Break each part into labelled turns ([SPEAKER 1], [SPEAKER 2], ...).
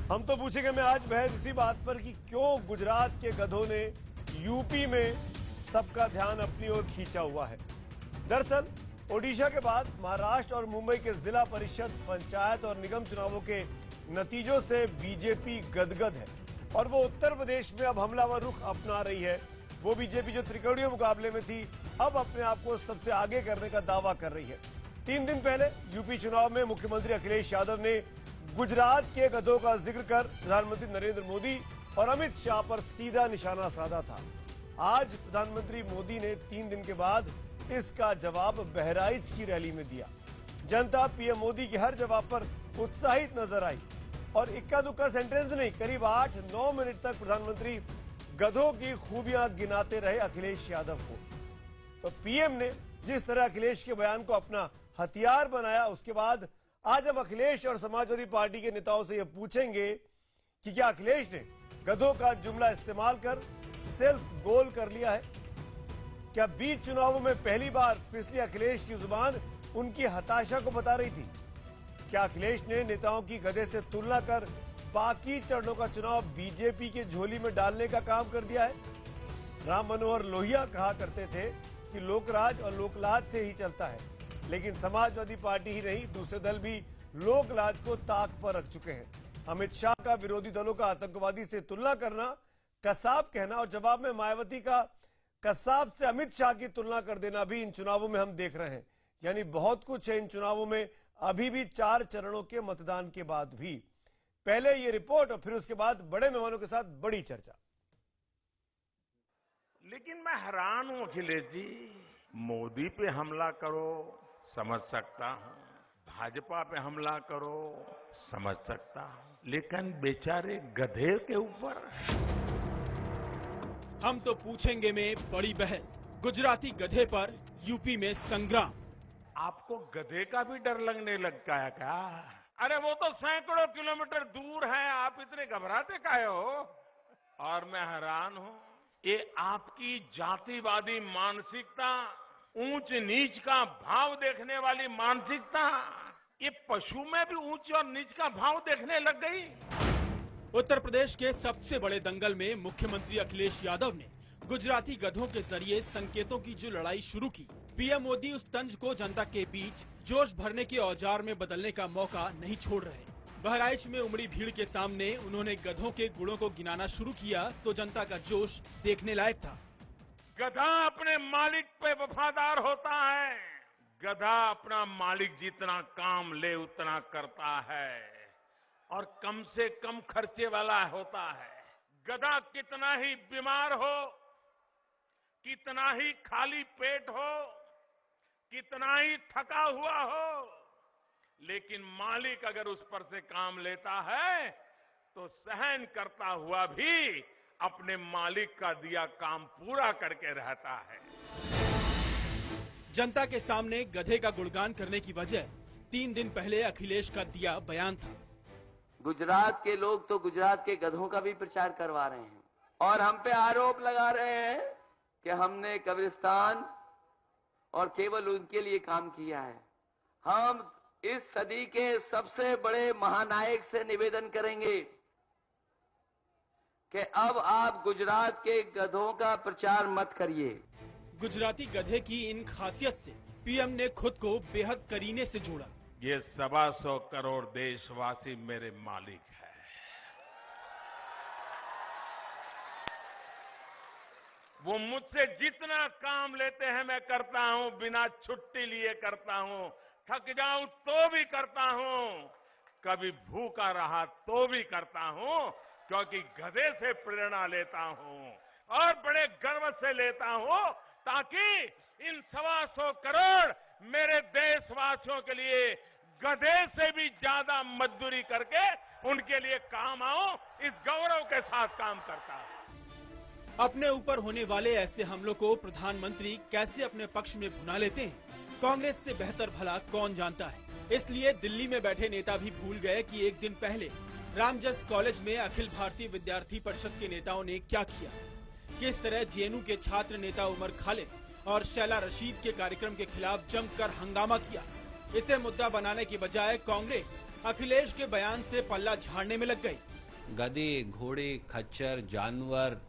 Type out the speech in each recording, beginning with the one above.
[SPEAKER 1] हम तो पूछेंगे मैं आज बहस इसी बात पर कि क्यों गुजरात के गधों ने यूपी में सबका ध्यान अपनी ओर खींचा हुआ है। दरअसल ओडिशा के बाद महाराष्ट्र और मुंबई के जिला परिषद, पंचायत और निगम चुनावों के नतीजों से बीजेपी गदगद है और वो उत्तर प्रदेश में अब हमलावर रुख अपना रही है। वो बीजेपी जो त्रिकोणीय मुकाबले में थी, अब अपने आप को सबसे आगे करने का दावा कर रही है। 3 दिन पहले यूपी चुनाव में मुख्यमंत्री अखिलेश यादव ने गुजरात के गधों का जिक्र कर प्रधानमंत्री नरेंद्र मोदी और अमित शाह पर सीधा निशाना साधा था। आज प्रधानमंत्री मोदी ने 3 दिन के बाद इसका जवाब बहराइच की रैली में दिया। जनता पीएम मोदी के हर जवाब पर उत्साहित नजर आई और इक्का दुक्का सेंटेंस नहीं, करीब 8-9 मिनट तक प्रधानमंत्री गधों की खूबियां गिनाते रहे अखिलेश यादव को। तो पीएम ने जिस तरह अखिलेश के बयान को अपना हथियार बनाया, उसके बाद आज हम अखिलेश और समाजवादी पार्टी के नेताओं से यह पूछेंगे कि क्या अखिलेश ने गधों का जुमला इस्तेमाल कर सेल्फ गोल कर लिया है? क्या बीच चुनावों में पहली बार फिसली अखिलेश की जुबान उनकी हताशा को बता रही थी? क्या अखिलेश ने नेताओं की गधे से तुलना कर बाकी चरणों का चुनाव बीजेपी के झोली में डालने का काम कर दिया है? राम मनोहर लोहिया कहा करते थे कि लोकराज और लोकलाज से ही चलता है, लेकिन समाजवादी पार्टी ही नहीं, दूसरे दल भी लोकलाज को ताक पर रख चुके हैं। अमित शाह का विरोधी दलों का आतंकवादी से तुलना करना, कसाब कहना और जवाब में मायावती का कसाब से अमित शाह की तुलना कर देना भी इन चुनावों में हम देख रहे हैं। यानी बहुत कुछ है इन चुनावों में, अभी भी 4 चरणों के मतदान के बाद भी। पहले ये रिपोर्ट और फिर उसके बाद बड़े मेहमानों के साथ बड़ी चर्चा।
[SPEAKER 2] लेकिन मैं हैरान हूं अखिलेश जी, मोदी पे हमला करो समझ सकता हूं, भाजपा पे हमला करो समझ सकता हूं, लेकिन बेचारे गधे के ऊपर।
[SPEAKER 3] हम तो पूछेंगे में बड़ी बहस, गुजराती गधे पर यूपी में संग्राम।
[SPEAKER 2] आपको गधे का भी डर लगने लगता है क्या? अरे वो तो सैकड़ों किलोमीटर दूर है, आप इतने घबराते काहे हो? और मैं हैरान हूं, ये आपकी जातिवादी मानसिकता, ऊंच नीच का भाव देखने वाली मानसिकता, ये पशु में भी ऊंच और नीच का भाव देखने लग गई।
[SPEAKER 3] उत्तर प्रदेश के सबसे बड़े दंगल में मुख्यमंत्री अखिलेश यादव ने गुजराती गधों के जरिए संकेतों की जो लड़ाई शुरू की, पीएम मोदी उस तंज को जनता के बीच जोश भरने के औजार में बदलने का मौका नहीं छोड़ रहे। बहराइच में उमड़ी भीड़ के सामने उन्होंने गधों के गुणों को गिनाना शुरू किया तो जनता का जोश देखने लायक था।
[SPEAKER 2] गधा अपने मालिक पे वफादार होता है, गधा अपना मालिक जितना काम ले उतना करता है और कम से कम खर्चे वाला होता है। गधा कितना ही बीमार हो, कितना ही खाली पेट हो, कितना ही थका हुआ हो, लेकिन मालिक अगर उस पर से काम लेता है तो सहन करता हुआ भी अपने मालिक का दिया काम पूरा करके रहता है।
[SPEAKER 3] जनता के सामने गधे का गुणगान करने की वजह 3 दिन पहले अखिलेश का दिया बयान था।
[SPEAKER 4] गुजरात के लोग तो गुजरात के गधों का भी प्रचार करवा रहे हैं और हम पे आरोप लगा रहे हैं कि हमने कब्रिस्तान और केवल उनके लिए काम किया है। हम इस सदी के सबसे बड़े महानायक से निवेदन करेंगे कि अब आप गुजरात के गधों का प्रचार मत करिए।
[SPEAKER 3] गुजराती गधे की इन खासियत से पीएम ने खुद को बेहद करीने से जोड़ा।
[SPEAKER 2] ये 125 करोड़ देशवासी मेरे मालिक है। वो मुझसे जितना काम लेते हैं मैं करता हूं, बिना छुट्टी लिए करता हूं, थक जाऊं तो भी करता हूं, कभी भूखा रहा तो भी करता हूं, क्योंकि गधे से प्रेरणा लेता हूं और बड़े गर्व से लेता हूं, ताकि इन 125 करोड़ मेरे देशवासियों के लिए गधे से भी ज्यादा मजदूरी करके उनके लिए काम आऊं, इस गौरव के साथ काम करता हूं।
[SPEAKER 3] अपने ऊपर होने वाले ऐसे हमलों को प्रधानमंत्री कैसे अपने पक्ष में भुना लेते हैं, कांग्रेस से बेहतर भला कौन जानता है। इसलिए दिल्ली में बैठे नेता भी भूल गए कि एक दिन पहले रामजस कॉलेज में अखिल भारतीय विद्यार्थी परिषद के नेताओं ने क्या किया। किस तरह जेएनयू के छात्र नेता उमर खालिद और शैला रशीद के कार्यक्रम के खिलाफ जमकर हंगामा किया। इसे मुद्दा बनाने की बजाय कांग्रेस अखिलेश के बयान से पल्ला झाड़ने में लग गई।
[SPEAKER 5] गधे, घोड़े, खच्चर, जानवर,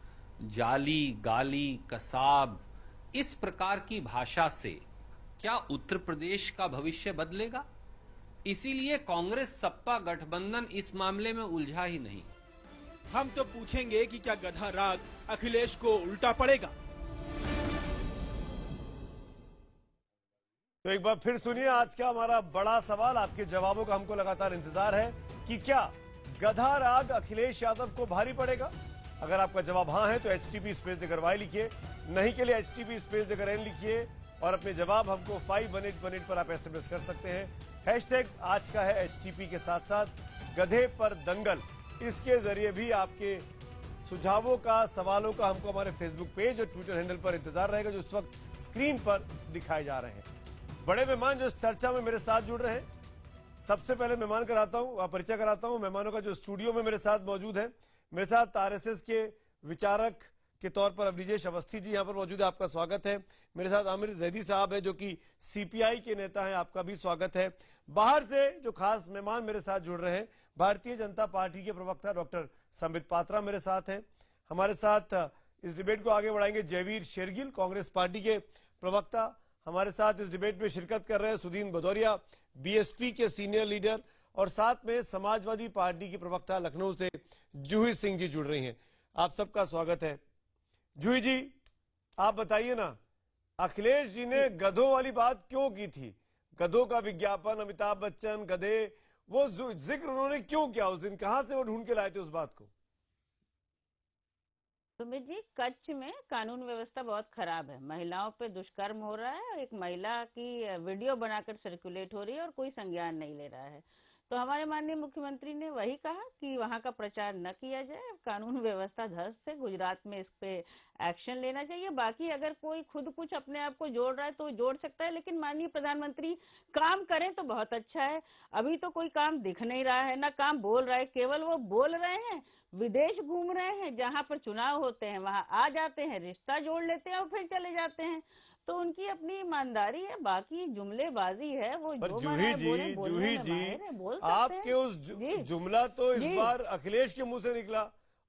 [SPEAKER 5] जाली, गाली, कसाब, इस प्रकार की भाषा से क्या उत्तर प्रदेश का भविष्य बदलेगा? इसीलिए कांग्रेस सपा गठबंधन इस मामले में उलझा ही नहीं।
[SPEAKER 3] हम तो पूछेंगे कि क्या गधा राग अखिलेश को उल्टा पड़ेगा?
[SPEAKER 1] तो एक बार फिर सुनिए आज का हमारा बड़ा सवाल। आपके जवाबों का हमको लगातार इंतजार है कि क्या गधा राग अखिलेश यादव को भारी पड़ेगा। अगर आपका जवाब हाँ है तो HTP स्पेस देकर वाई लिखिए, नहीं के लिए HTP स्पेस देकर एन लिखिए और अपने जवाब हमको 51818 पर आप SMS कर सकते हैं। हैशटैग आज का है HTP के साथ साथ गधे पर दंगल। इसके जरिए भी आपके सुझावों का, सवालों का हमको हमारे फेसबुक पेज और ट्विटर हैंडल पर इंतजार रहेगा जो इस वक्त स्क्रीन पर दिखाए जा रहे हैं। बड़े मेहमान जो इस चर्चा में मेरे साथ जुड़ रहे हैं, सबसे पहले मेहमान कराता हूं, परिचय कराता हूं मेहमानों का जो स्टूडियो में मेरे साथ मौजूद है। मेरे साथ RSS के विचारक के तौर पर अभिजेश अवस्थी जी यहां पर मौजूद है, आपका स्वागत है। मेरे साथ आमिर जैदी साहब है जो कि CPI के नेता हैं, आपका भी स्वागत है। बाहर से जो खास मेहमान मेरे साथ जुड़ रहे हैं, भारतीय जनता पार्टी के प्रवक्ता डॉक्टर संबित पात्रा मेरे साथ हैं। हमारे साथ इस डिबेट को आगे बढ़ाएंगे जयवीर शेरगिल, कांग्रेस पार्टी के प्रवक्ता। हमारे साथ इस डिबेट में शिरकत कर रहे हैं सुदीन भदौरिया, BSP के सीनियर लीडर, और साथ में समाजवादी पार्टी की प्रवक्ता लखनऊ से जूही सिंह जी जुड़ रही हैं। आप सबका स्वागत है। जूही जी, आप बताइए ना, अखिलेश जी ने गधों वाली बात क्यों की थी? गधों का विज्ञापन, अमिताभ बच्चन, गधे, वो जिक्र उन्होंने क्यों किया उस दिन? कहां से वो ढूंढ के लाए थे उस बात को?
[SPEAKER 6] सुमित जी, कच्छ में कानून व्यवस्था बहुत खराब है। महिलाओं पे दुष्कर्म हो रहा है, एक महिला की वीडियो बनाकर सर्कुलेट हो रही है और कोई संज्ञान नहीं ले रहा है। तो हमारे माननीय मुख्यमंत्री ने वही कहा कि वहां का प्रचार न किया जाए, कानून व्यवस्था ध्वस्त है, गुजरात में इस पे एक्शन लेना चाहिए। बाकी अगर कोई खुद कुछ अपने आप को जोड़ रहा है तो जोड़ सकता है, लेकिन माननीय प्रधानमंत्री काम करें तो बहुत अच्छा है। अभी तो कोई काम दिख नहीं रहा है, ना काम बोल रहा है, केवल वो बोल रहे हैं, विदेश घूम रहे हैं, जहां पर चुनाव होते हैं वहां आ जाते हैं, रिश्ता जोड़ लेते हैं और फिर चले जाते हैं। तो उनकी अपनी ईमानदारी है, बाकी जुमलेबाजी है। वो
[SPEAKER 1] पर
[SPEAKER 6] जो
[SPEAKER 1] जूही जी, आपके उस जुमला तो इस बार अखिलेश के मुंह से निकला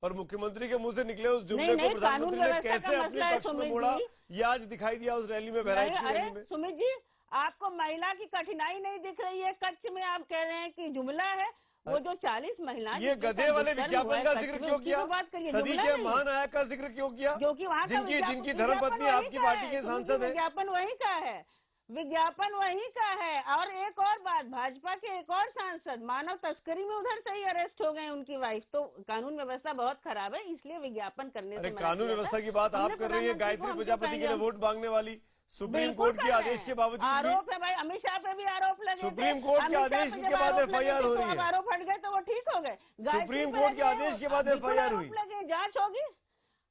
[SPEAKER 1] और मुख्यमंत्री के मुंह से निकले उस जुमले को प्रधानमंत्री ने कैसे अपने पक्ष में मोड़ा, ये आज दिखाई दिया उस रैली में, बहराइच की रैली में।
[SPEAKER 6] सुमित जी, आपको महिला की कठिनाई नहीं दिख रही है? कच्छ में आप कह रहे हैं कि जुमला है। वो जो 40 महिलाएं,
[SPEAKER 1] ये गधे वाले विज्ञापन का जिक्र क्यों किया? सदी के महानायक का जिक्र क्यों किया?
[SPEAKER 6] जो कि वहाँ
[SPEAKER 1] जिनकी धर्मपत्नी आपकी पार्टी के सांसद है।
[SPEAKER 6] विज्ञापन वही का है, विज्ञापन वही का है। और एक और बात, भाजपा के एक और सांसद मानव तस्करी में उधर से ही अरेस्ट हो गए, उनकी वाइफ। तो कानून व्यवस्था बहुत खराब है, इसलिए विज्ञापन करने से
[SPEAKER 1] कानून व्यवस्था की बात आप कर रही है। गायत्री प्रजापति के लिए वोट मांगने वाली सुप्रीम कोर्ट के आदेश के बावजूद
[SPEAKER 6] आरोप है भाई, अमित शाह पे भी आरोप लगे।
[SPEAKER 1] सुप्रीम कोर्ट के आदेश के बाद FIR हो रही है।
[SPEAKER 6] आरोप हट गए तो वो ठीक हो गए।
[SPEAKER 1] सुप्रीम कोर्ट के आदेश के बाद FIR हुई,
[SPEAKER 6] जांच होगी।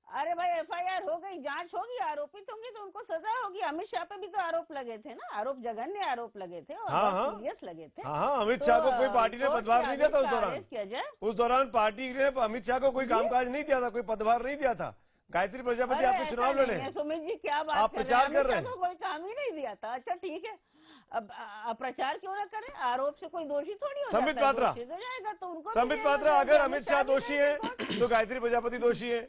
[SPEAKER 6] अरे भाई, FIR हो गई, जांच होगी, आरोपित होंगे तो उनको सजा होगी। अमित शाह पे भी तो आरोप लगे थे ना, आरोप जघन्य आरोप लगे थे और सीरियस लगे थे।
[SPEAKER 1] हाँ, अमित शाह को कोई पार्टी ने पदभार नहीं दिया था उस दौरान। उस दौरान पार्टी ने अमित शाह को कोई कामकाज नहीं दिया था, कोई पदभार नहीं दिया था। गायत्री प्रजापति आपके चुनाव लड़े,
[SPEAKER 6] सुमित जी क्या बात
[SPEAKER 1] आप प्रचार कर रहे हैं?
[SPEAKER 6] कोई काम ही नहीं दिया था। अच्छा ठीक है, अब प्रचार क्यों ना करें? आरोप से कोई दोषी थोड़ी हो
[SPEAKER 1] संबित पात्रा,
[SPEAKER 6] जाएगा तो उनको।
[SPEAKER 1] संबित पात्रा, अगर अमित शाह दोषी है तो गायत्री प्रजापति दोषी है।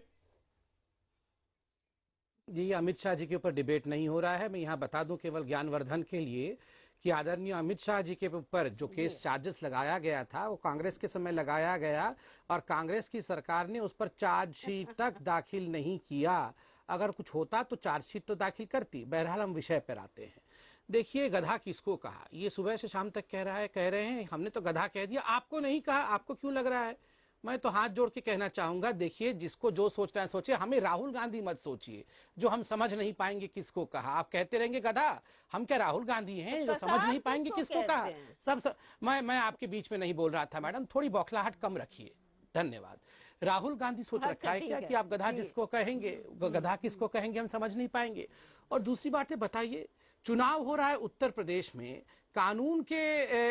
[SPEAKER 7] जी, अमित शाह जी के ऊपर डिबेट नहीं हो रहा है। मैं यहाँ बता दूं केवल ज्ञानवर्धन के लिए कि आदरणीय अमित शाह जी के ऊपर जो केस चार्जेस लगाया गया था वो कांग्रेस के समय लगाया गया और कांग्रेस की सरकार ने उस पर चार्जशीट तक दाखिल नहीं किया। अगर कुछ होता तो चार्जशीट तो दाखिल करती। बहरहाल हम विषय पर आते हैं। देखिए, गधा किसको कहा, ये सुबह से शाम तक कह रहे हैं हमने तो गधा कह दिया। आपको नहीं कहा, आपको क्यों लग रहा है? मैं तो हाथ जोड़ के कहना चाहूंगा, देखिए जिसको जो सोचना है सोचिए। हमें राहुल गांधी मत सोचिए जो हम समझ नहीं पाएंगे किसको कहा। आप कहते रहेंगे गधा, हम क्या राहुल गांधी हैं जो समझ नहीं पाएंगे किसको कहा? मैं आपके बीच में नहीं बोल रहा था मैडम, थोड़ी बौखलाहट कम रखिए। धन्यवाद। राहुल गांधी सोच रखा है क्या कि आप गधा जिसको कहेंगे, गधा किसको कहेंगे हम समझ नहीं पाएंगे। और दूसरी बात है, बताइए चुनाव हो रहा है उत्तर प्रदेश में, कानून के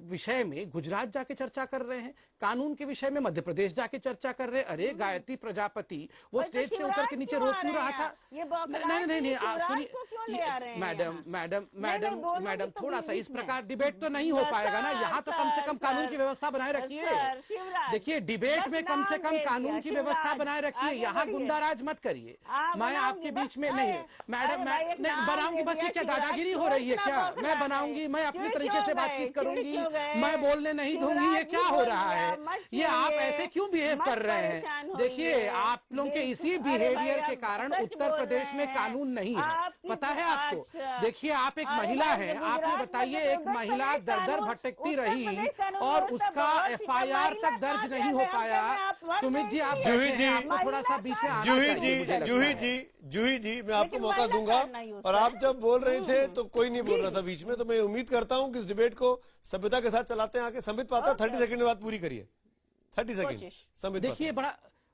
[SPEAKER 7] विषय में गुजरात जाके चर्चा कर रहे हैं। कानून के विषय में मध्य प्रदेश जाके चर्चा कर रहे। अरे गायत्री प्रजापति वो स्टेज से उतर के नीचे रोक क्यों रहा था? नहीं, आप सुनिए मैडम थोड़ा सा इस प्रकार डिबेट तो नहीं हो पाएगा ना। यहाँ तो कम से कम कानून की व्यवस्था बनाए रखिए। देखिए डिबेट में कम से कम कानून की व्यवस्था बनाए रखिए, यहाँ गुंडाराज मत करिए। मैं आपके बीच में नहीं मैडम, मैं बनाऊंगी बस, ये क्या दादागिरी हो रही है क्या? मैं बनाऊंगी, मैं अपने तरीके से बातचीत करूंगी, मैं बोलने नहीं दूंगी, ये क्या हो रहा है? ये आप ऐसे क्यों बिहेव कर रहे हैं? देखिए आप लोगों के इसी बिहेवियर के कारण उत्तर प्रदेश में कानून नहीं है, पता है आपको। देखिए आप एक महिला हैं, आप ये बताइए एक महिला दर दर भटकती रही और उसका FIR तक दर्ज नहीं हो पाया। सुमित जी आप थोड़ा सा बीच में
[SPEAKER 1] जूही जी मैं आपको मौका दूंगा। और आप जब बोल रहे थे तो कोई नहीं बोल रहा था बीच में, तो मैं उम्मीद करता हूं कि इस डिबेट को सभ्यता के साथ चलाते हैं। आगे संबित पात्रा 30 सेकंड में बात पूरी करिए। 30 सेकंड संबित।
[SPEAKER 7] देखिए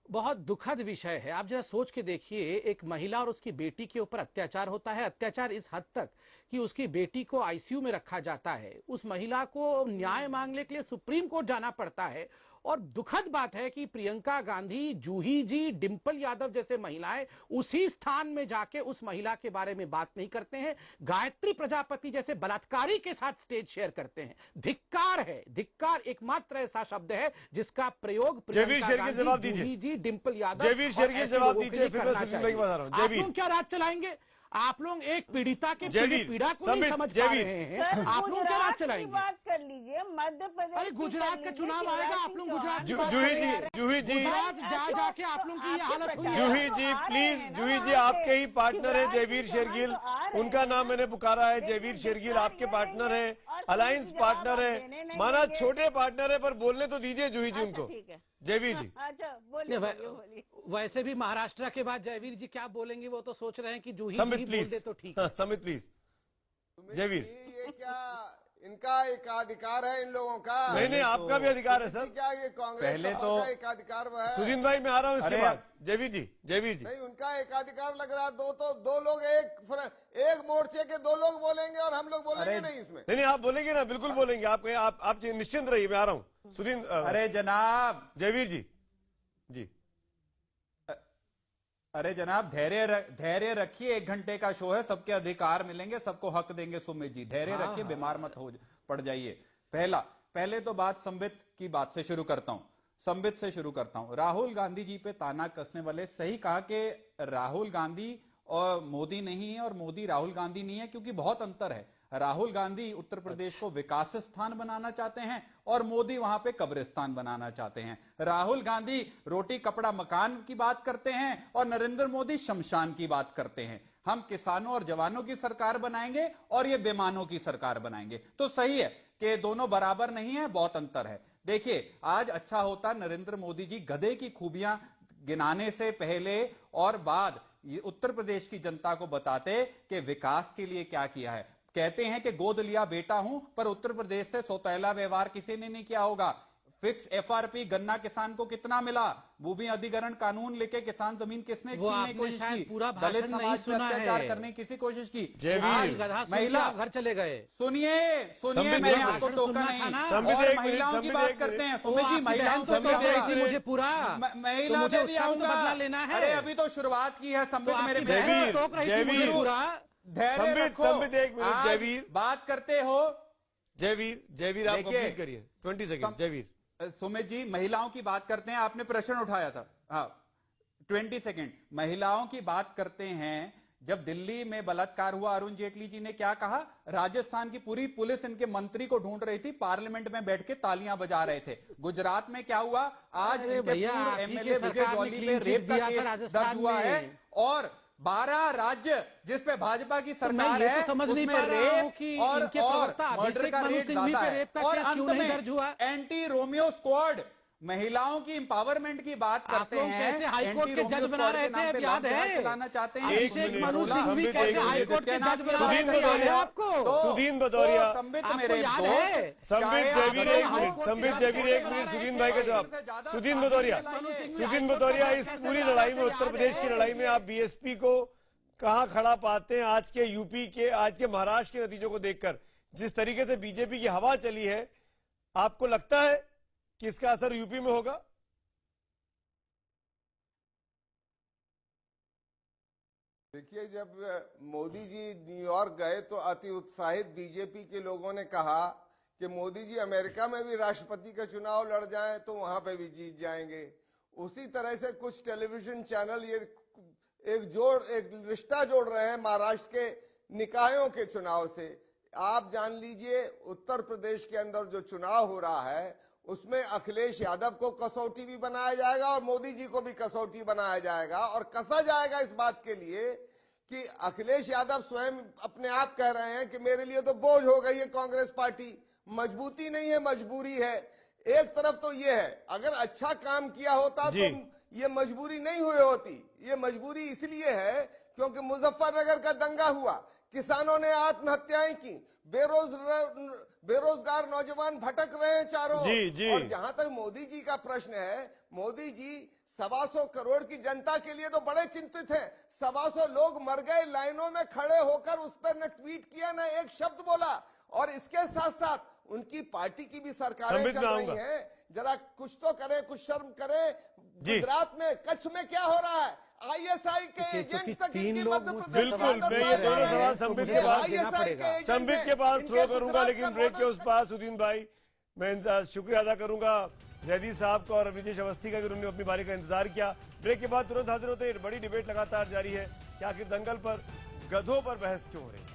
[SPEAKER 7] बहुत दुखद विषय है। आप जरा सोच के देखिए, एक महिला और उसकी बेटी के ऊपर अत्याचार होता है। अत्याचार इस हद तक कि उसकी बेटी को ICU में रखा जाता है। उस महिला को न्याय मांगने के लिए सुप्रीम कोर्ट जाना पड़ता है। और दुखद बात है कि प्रियंका गांधी, जूही जी, डिंपल यादव जैसे महिलाएं उसी स्थान में जाके उस महिला के बारे में बात नहीं करते हैं। गायत्री प्रजापति जैसे बलात्कारी के साथ स्टेज शेयर करते हैं। धिक्कार है, धिक्कार एकमात्र ऐसा शब्द है जिसका प्रयोग प्रियंका गांधी, जूही जी, डिंपल यादव
[SPEAKER 1] जवाब दीजिए। फिर मैं सुनील भाई के पास आ रहा हूं।
[SPEAKER 7] आप लोग क्या राज चलाएंगे? आप लोग एक पीड़िता के पीड़ा को नहीं समझ पा रहे हैं। आप लोग क्या राज चलाएंगे?
[SPEAKER 6] बात कर लीजिए, मध्य प्रदेश।
[SPEAKER 7] अरे गुजरात का चुनाव आएगा, आप लोग गुजरात
[SPEAKER 1] जूही जी
[SPEAKER 7] जाके आप लोग की ये हालत हुई।
[SPEAKER 1] जूही जी प्लीज, जूही जी आपके ही पार्टनर है जयवीर शेरगिल, उनका नाम मैंने पुकारा है। जयवीर शेरगिल आपके पार्टनर है, अलायंस पार्टनर है, माना छोटे पार्टनर है, पर बोलने तो दीजिए जूही जी उनको। जयवीर जी
[SPEAKER 6] बोलिए।
[SPEAKER 7] वैसे भी महाराष्ट्र के बाद जयवीर जी क्या बोलेंगे वो तो सोच रहे हैं कि जूही
[SPEAKER 1] समित
[SPEAKER 7] जी
[SPEAKER 1] प्लीज
[SPEAKER 7] बोल दे तो ठीक है।
[SPEAKER 1] समित प्लीज। जयवीर
[SPEAKER 8] ये क्या इनका एकाधिकार है इन लोगों का?
[SPEAKER 1] नहीं आपका भी अधिकार है सर।
[SPEAKER 8] क्या ये कांग्रेस
[SPEAKER 9] पहले
[SPEAKER 8] का
[SPEAKER 9] तो
[SPEAKER 8] एकाधिकार है?
[SPEAKER 1] सुदीन भाई मैं आ रहा हूँ इसके बाद। जयवीर जी
[SPEAKER 8] नहीं उनका एकाधिकार लग रहा है। दो लोग एक मोर्चे के दो लोग बोलेंगे और हम लोग बोलेंगे नहीं इसमें।
[SPEAKER 1] नहीं आप बोलेंगे ना, बिल्कुल बोलेंगे। आप निश्चिंत रहिए, मैं आ रहा हूँ। सुदीन
[SPEAKER 9] अरे जनाब
[SPEAKER 1] जयवीर जी
[SPEAKER 9] अरे जनाब धैर्य रखिए। 1 घंटे का शो है, सबके अधिकार मिलेंगे, सबको हक देंगे। सुमित जी धैर्य रखिए, बीमार मत हो पड़ जाइए। पहले तो बात संबित की बात से शुरू करता हूं। संबित से शुरू करता हूं। राहुल गांधी जी पे ताना कसने वाले सही कहा कि राहुल गांधी और मोदी नहीं है और मोदी राहुल गांधी नहीं है, क्योंकि बहुत अंतर है। राहुल गांधी उत्तर प्रदेश को विकास स्थान बनाना चाहते हैं और मोदी वहां पे कब्रिस्तान बनाना चाहते हैं। राहुल गांधी रोटी कपड़ा मकान की बात करते हैं और नरेंद्र मोदी शमशान की बात करते हैं। हम किसानों और जवानों की सरकार बनाएंगे और ये बेईमानों की सरकार बनाएंगे। तो सही है कि दोनों बराबर नहीं है, बहुत अंतर है। देखिए आज अच्छा होता नरेंद्र मोदी जी गधे की खूबियां गिनाने से पहले और बाद ये उत्तर प्रदेश की जनता को बताते कि विकास के लिए क्या किया है। कहते हैं कि गोद लिया बेटा हूं, पर उत्तर प्रदेश से सौतेला व्यवहार किसी ने नहीं किया होगा। फिक्स FRP गन्ना किसान को कितना मिला? भूमि अधिग्रहण कानून लेके किसान जमीन किसने छीनने की कोशिश की? दलित समाज पर अत्याचार करने की किसी कोशिश की?
[SPEAKER 7] महिला घर चले गए।
[SPEAKER 9] सुनिए मैंने आपको टोका नहीं। और महिलाओं की बात करते हैं। सुमित जी महिलाओं से
[SPEAKER 7] मुझे पूरा
[SPEAKER 9] महिला पे भी आऊंगा लेना है। अरे अभी तो शुरुआत की है संबित मेरे धैर्य रखो।
[SPEAKER 1] एक मिनट जयवीर
[SPEAKER 9] बात करते हो।
[SPEAKER 1] जयवीर आप कंप्लीट करिए। 20 सेकंड जयवीर।
[SPEAKER 9] सुमित जी महिलाओं की बात करते हैं, आपने प्रश्न उठाया था। हाँ 20 सेकंड। महिलाओं की बात करते हैं। जब दिल्ली में बलात्कार हुआ, अरुण जेटली जी ने क्या कहा? राजस्थान की पूरी पुलिस इनके मंत्री को ढूंढ रही थी, पार्लियामेंट में बैठ के तालियां बजा रहे थे। गुजरात में क्या हुआ? आज इनके पूर्व MLA विजय जॉली पे रेप का केस दर्ज हुआ है और 12 राज्य जिस पे भाजपा की सरकार है उसमें रेप और मर्डर का रेट ज्यादा है। और अंत में एंटी रोमियो स्क्वाड महिलाओं की एम्पावरमेंट की बात करते हैं।
[SPEAKER 7] हाईकोर्ट के जज बना रहे थे, याद है?
[SPEAKER 9] चलाना चाहते हैं।
[SPEAKER 1] सुदीन भदौरिया
[SPEAKER 9] संबित मेरे
[SPEAKER 1] संबित जयवीर एक मिनट। सुदीन भाई का जवाब। सुदीन भदौरिया इस पूरी लड़ाई में, उत्तर प्रदेश की लड़ाई में आप BSP को कहां खड़ा पाते हैं? आज के यूपी के, आज के महाराष्ट्र के नतीजों को देखकर जिस तरीके से बीजेपी की हवा चली है, आपको लगता है कि इसका असर यूपी में होगा?
[SPEAKER 8] देखिए, जब मोदी जी न्यूयॉर्क गए तो अति उत्साहित बीजेपी के लोगों ने कहा कि मोदी जी अमेरिका में भी राष्ट्रपति का चुनाव लड़ जाएं तो वहां पे भी जीत जाएंगे। उसी तरह से कुछ टेलीविजन चैनल ये एक रिश्ता जोड़ रहे हैं महाराष्ट्र के निकायों के चुनाव से। आप जान लीजिए, उत्तर प्रदेश के अंदर जो चुनाव हो रहा है उसमें अखिलेश यादव को कसौटी भी बनाया जाएगा और मोदी जी को भी कसौटी बनाया जाएगा, और कसा जाएगा इस बात के लिए कि अखिलेश यादव स्वयं अपने आप कह रहे हैं कि मेरे लिए तो बोझ हो गई है कांग्रेस पार्टी, मजबूती नहीं है, मजबूरी है। एक तरफ तो ये है, अगर अच्छा काम किया होता तो ये मजबूरी नहीं हुई होती। ये मजबूरी इसलिए है क्योंकि मुजफ्फरनगर का दंगा हुआ, किसानों ने आत्महत्याएं की, बेरोजगार नौजवान भटक रहे हैं चारों। और जहां तक मोदी जी का प्रश्न है, मोदी जी 125 करोड़ की जनता के लिए तो बड़े चिंतित हैं। 125 लोग मर गए लाइनों में खड़े होकर, उस पर न ट्वीट किया न एक शब्द बोला। और इसके साथ साथ उनकी पार्टी की भी सरकारें चल रही हैं, जरा कुछ तो करें, कुछ शर्म करें। गुजरात में, कच्छ में क्या हो रहा है? आईएसआई के एजेंट तक इनकी मध्य प्रदेश।
[SPEAKER 1] बिल्कुल, मैं ये दोनों सवाल संबित के पास थ्रो करूंगा, लेकिन ब्रेक के उस पास सुदीन भाई, मैं शुक्रिया अदा करूंगा जयदीप साहब का और विजेश अवस्थी का, उन्होंने अपनी बारी का इंतजार किया। ब्रेक के बाद तुरंत हाजिर होते हैं। बड़ी डिबेट लगातार जारी है कि आखिर दंगल पर, गधों पर बहस क्यों हो रही है।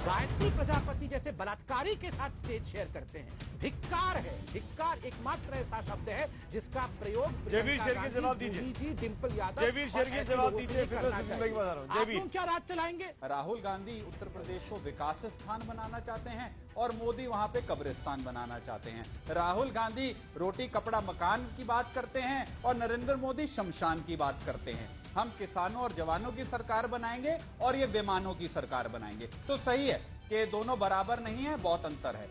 [SPEAKER 7] गायत्री प्रजापति जैसे बलात्कारी के साथ स्टेज शेयर करते हैं। धिक्कार है, धिक्कार एकमात्र ऐसा शब्द है जिसका प्रयोग
[SPEAKER 1] जयवीर शेरगिल जवाब दीजिए।
[SPEAKER 7] डिंपल यादव,
[SPEAKER 1] जयवीर शेरगिल जवाब दीजिए, फिर मैं बता रहा हूं। जयवीर,
[SPEAKER 7] क्या राज चलाएंगे?
[SPEAKER 9] राहुल गांधी उत्तर प्रदेश को विकास स्थान बनाना चाहते हैं और मोदी वहां पे कब्रिस्तान बनाना चाहते हैं। राहुल गांधी रोटी कपड़ा मकान की बात करते हैं और नरेंद्र मोदी शमशान की बात करते हैं। हम किसानों और जवानों की सरकार बनाएंगे और ये बेईमानों की सरकार बनाएंगे। तो सही है कि दोनों बराबर नहीं है, बहुत अंतर है।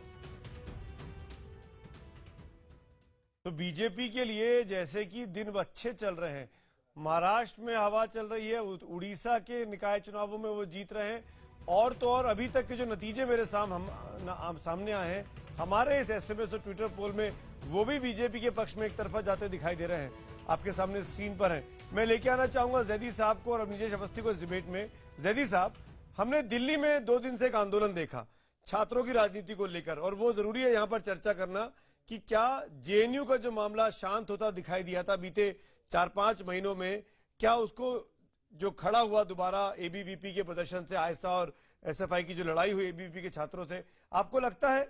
[SPEAKER 1] तो बीजेपी के लिए जैसे कि दिन अच्छे चल रहे हैं, महाराष्ट्र में हवा चल रही है, उड़ीसा के निकाय चुनावों में वो जीत रहे हैं, और तो और अभी तक के जो नतीजे मेरे सामने आए हैं हमारे इस एसएमएस और ट्विटर पोल में, वो भी बीजेपी के पक्ष में एक तरफा जाते दिखाई दे रहे हैं। आपके सामने स्क्रीन पर हैं। मैं लेके आना चाहूंगा जैदी साहब को और विजेश अवस्थी को इस डिबेट में। जैदी साहब, हमने दिल्ली में 2 दिन से एक आंदोलन देखा छात्रों की राजनीति को लेकर, और वो जरूरी है यहां पर चर्चा करना कि क्या जेएनयू का जो मामला शांत होता दिखाई दिया था बीते 4-5 महीनों में, क्या उसको जो खड़ा हुआ दोबारा एबीवीपी के प्रदर्शन से, आयसा और एसएफआई की जो लड़ाई हुई एबीवीपी के छात्रों से, आपको लगता है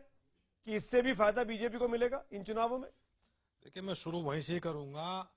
[SPEAKER 1] कि इससे भी फायदा बीजेपी को मिलेगा इन चुनावों में?
[SPEAKER 10] देखिए, मैं शुरू वहीं से करूंगा।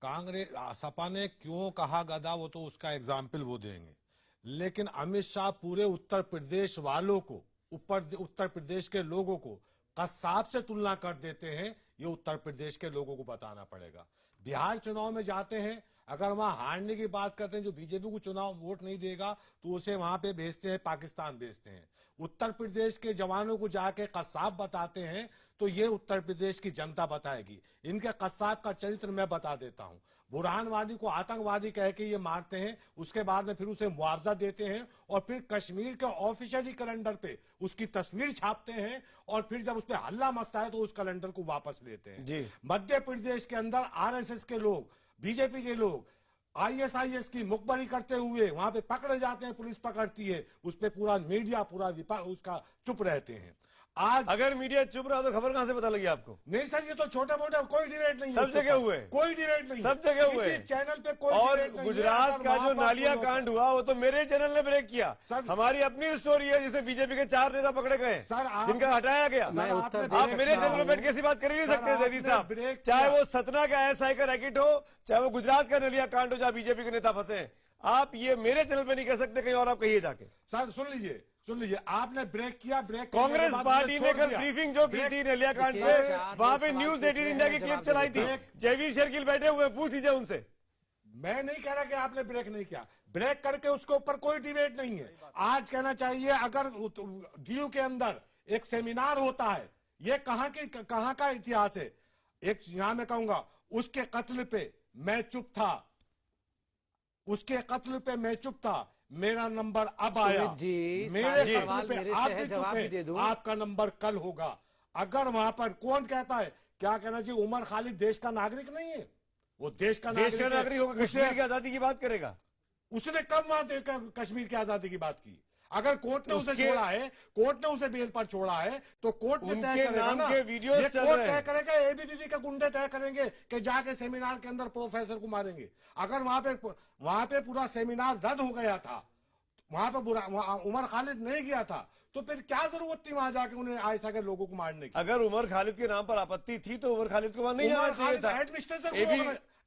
[SPEAKER 10] कांग्रेस सपा ने क्यों कहा गधा, वो तो उसका एग्जाम्पल वो देंगे, लेकिन अमित शाह पूरे उत्तर प्रदेश वालों को, उत्तर प्रदेश के लोगों को कसाब से तुलना कर देते हैं। ये उत्तर प्रदेश के लोगों को बताना पड़ेगा। बिहार चुनाव में जाते हैं, अगर वहां हारने की बात करते हैं, जो बीजेपी को चुनाव वोट नहीं देगा तो उसे वहां पे भेजते हैं, पाकिस्तान भेजते हैं। उत्तर प्रदेश के जवानों को जाके कसाब बताते हैं, तो ये उत्तर प्रदेश की जनता बताएगी। इनके कसाब का चरित्र मैं बता देता हूं। बुरहानवादी को आतंकवादी कह के ये मारते हैं, उसके बाद में फिर उसे मुआवजा देते हैं, और फिर कश्मीर के ऑफिशियली कैलेंडर पे उसकी तस्वीर छापते हैं, और फिर जब उस पर हल्ला मचता है तो उस कैलेंडर को वापस लेते हैं। मध्य प्रदेश के अंदर आरएसएस के लोग, बीजेपी के लोग आईएसआईएस की मुखबरी करते हुए वहां पे पकड़े जाते हैं, पुलिस पकड़ती है, उस पे पूरा मीडिया उसका चुप रहते हैं। आज
[SPEAKER 1] अगर मीडिया चुप रहा तो खबर कहां से पता लगी आपको?
[SPEAKER 10] नहीं सर, ये तो छोटे मोटे, कोई डिबेट नहीं,
[SPEAKER 1] सब जगह हुए,
[SPEAKER 10] कोई डिबेट नहीं,
[SPEAKER 1] सब जगह हुए
[SPEAKER 10] चैनल पे कोई।
[SPEAKER 1] और गुजरात का जो नालिया कांड हुआ वो तो मेरे चैनल ने ब्रेक किया। हमारी अपनी स्टोरी है जिसमें बीजेपी के 4 नेता पकड़े गए सर, जिनका हटाया गया। आप मेरे चैनल में बैठ के ऐसी बात कर ही नहीं सकते जयदीप साहब, चाहे वो सतना का एसआई का रैकेट हो, चाहे वो गुजरात का नलिया कांड हो जहां बीजेपी के नेता फंसे हैं। आप ये मेरे चैनल पे नहीं कह सकते, कहीं और आप कहिए जाके।
[SPEAKER 10] सर सुन लीजिए, आपने ब्रेक किया, ब्रेक
[SPEAKER 1] कांग्रेस पार्टी ने कल ब्रीफिंग जो की थी नलिया कांड पे, वहां पे न्यूज 18 इंडिया की क्लिप चलाई थी। जयवीर शेरगिल बैठे हुए, पूछ लीजिए उनसे।
[SPEAKER 10] मैं नहीं कह रहा कि आपने ब्रेक नहीं किया, ब्रेक करके उसके ऊपर कोई डिबेट नहीं है। आज कहना चाहिए, अगर डीयू के अंदर एक सेमिनार होता है, ये कहां का इतिहास है? एक यहां मैं कहूंगा, उसके कत्ल पे मैं चुप था, उसके कत्ल पे मैं चुप था, मेरा नंबर अब आया, मेरे कत्ल पे आप भी चुप हैं, आपका नंबर कल होगा। अगर वहां पर कौन कहता है, क्या कहना चाहिए, उमर खालिद देश का नागरिक नहीं है? वो देश का नागरिक
[SPEAKER 1] होगा, कश्मीर की आजादी की बात करेगा।
[SPEAKER 10] उसने कब वहां कश्मीर की आजादी की बात की? अगर कोर्ट ने उसे छोड़ा है, कोर्ट ने उसे बेल पर छोड़ा है, तो कोर्ट ने तय करेगा ना, ये कोर्ट तय करेगा, एबीवीपी के गुंडे तय करेंगे कि जाके सेमिनार के अंदर प्रोफेसर को मारेंगे। अगर वहां पे पूरा सेमिनार रद्द हो गया था, वहां पे उमर खालिद नहीं गया था, तो फिर क्या जरूरत थी वहां जाके उन्हें आयशा के लोगों को मारने की?
[SPEAKER 1] अगर उमर खालिद के नाम पर आपत्ति थी तो उमर खालिद को वहां नहीं आना चाहिए था।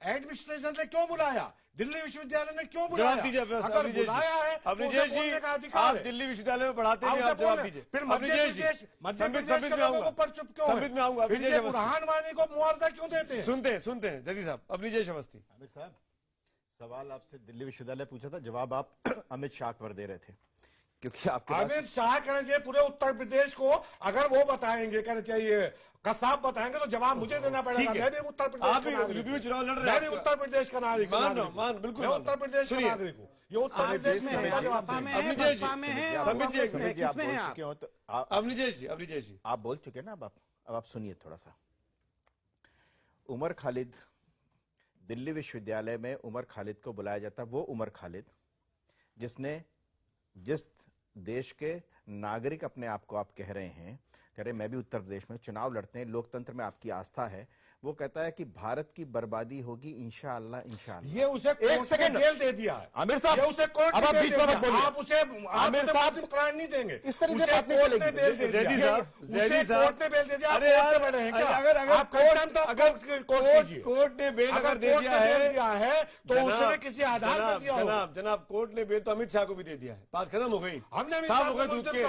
[SPEAKER 10] एडमिनिस्ट्रेशन ने क्यों बुलाया? दिल्ली विश्वविद्यालय ने क्यों बुलाया?
[SPEAKER 1] जवाब दीजिए
[SPEAKER 10] अगर बुलाया है तो उसे बोलने का अधिकार
[SPEAKER 1] आप
[SPEAKER 10] है।
[SPEAKER 1] दिल्ली विश्वविद्यालय में पढ़ाते हैं, आप जवाब दीजिए।
[SPEAKER 10] फिर मध्य प्रदेश के लोगों पर चुप क्यों है?
[SPEAKER 1] में आऊंगा।
[SPEAKER 10] बुरहान वानी को मुआवजा क्यों देते हैं?
[SPEAKER 1] सुनते हैं जदी साहब, अब लीजिए अवस्थी।
[SPEAKER 11] आमिर साहब, सवाल आपसे दिल्ली विश्वविद्यालय पूछा था, जवाब आप अमित शाह पर दे रहे थे, क्योंकि आपके
[SPEAKER 10] अमित शाह कहना चाहिए पूरे उत्तर प्रदेश को, अगर वो बताएंगे, कहना चाहिए कसाब बताएंगे, तो जवाब मुझे देना पड़ेगा। मैं भी उत्तर प्रदेश का नागरिक हूं,
[SPEAKER 1] चुनाव लड़ रहे हैं,
[SPEAKER 10] मैं भी उत्तर प्रदेश का नागरिक हूं,
[SPEAKER 1] बिल्कुल
[SPEAKER 10] मैं उत्तर प्रदेश का नागरिक हूँ। ये उत्तर प्रदेश में है,
[SPEAKER 11] अवनीश जी आप बोल चुके ना, अब आप सुनिए थोड़ा सा। उमर खालिद, दिल्ली विश्वविद्यालय में उमर खालिद को बुलाया जाता, वो उमर खालिद जिस देश के नागरिक अपने आप को आप कह रहे हैं, कह रहे मैं भी उत्तर प्रदेश में चुनाव लड़ते हैं, लोकतंत्र में आपकी आस्था है, वो कहता है कि भारत की बर्बादी होगी इंशाअल्लाह इंशाअल्लाह।
[SPEAKER 10] ये उसे
[SPEAKER 11] एक सेकंड
[SPEAKER 10] जेल दे दिया है
[SPEAKER 11] आमिर साहब,
[SPEAKER 10] ये उसे कोर्ट
[SPEAKER 11] अब आप बीच में मत बोलिए।
[SPEAKER 10] आप उसे
[SPEAKER 11] आमिर साहब
[SPEAKER 10] करार नहीं देंगे,
[SPEAKER 11] इस तरह से बात नहीं
[SPEAKER 10] कोर्ट ने
[SPEAKER 11] चलेगी।
[SPEAKER 10] बेल दे दिया, उसे कोर्ट ने बेल दे दिया।
[SPEAKER 1] अरे यार,
[SPEAKER 10] बड़े हैं क्या?
[SPEAKER 1] अगर कोर्ट ने बेल अगर दे दिया है तो उसने किसी आधार पर दिया होगा। जनाब कोर्ट ने बेल तो अमित शाह को भी दे दिया है, बात खत्म हो गई,
[SPEAKER 10] हमने
[SPEAKER 1] साफ हो गए दूध के,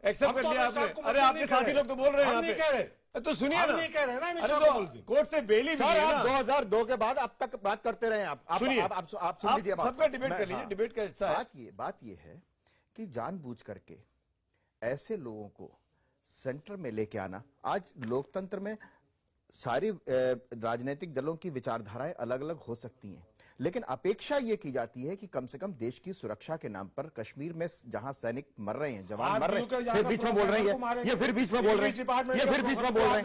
[SPEAKER 1] एक्सेप्ट कर लिया आपने। अरे आपके साथी लोग तो बोल रहे हैं यहाँ पे, तो सुनिए ना,
[SPEAKER 10] नहीं कह रहे ना,
[SPEAKER 1] अरे तो कोर्ट से बेल ही मिली है ना।
[SPEAKER 11] 2002 के बाद अब तक बात करते रहे आप
[SPEAKER 1] सुनिए,
[SPEAKER 11] आप सुन लीजिए,
[SPEAKER 1] सबका डिबेट कर लीजिए, डिबेट का हिस्सा है।
[SPEAKER 11] बात ये है कि जानबूझ करके ऐसे लोगों को सेंटर में लेके आना, आज लोकतंत्र में सारी राजनीतिक दलों की विचारधाराएं अलग अलग हो सकती हैं, लेकिन अपेक्षा ये की जाती है कि कम से कम देश की सुरक्षा के नाम पर कश्मीर में जहां सैनिक मर रहे हैं, जवान मर रहे हैं, फिर बीच में बोल रही है, ये फिर बीच में बोल रहे हैं, ये फिर बीच में बोल रहे हैं,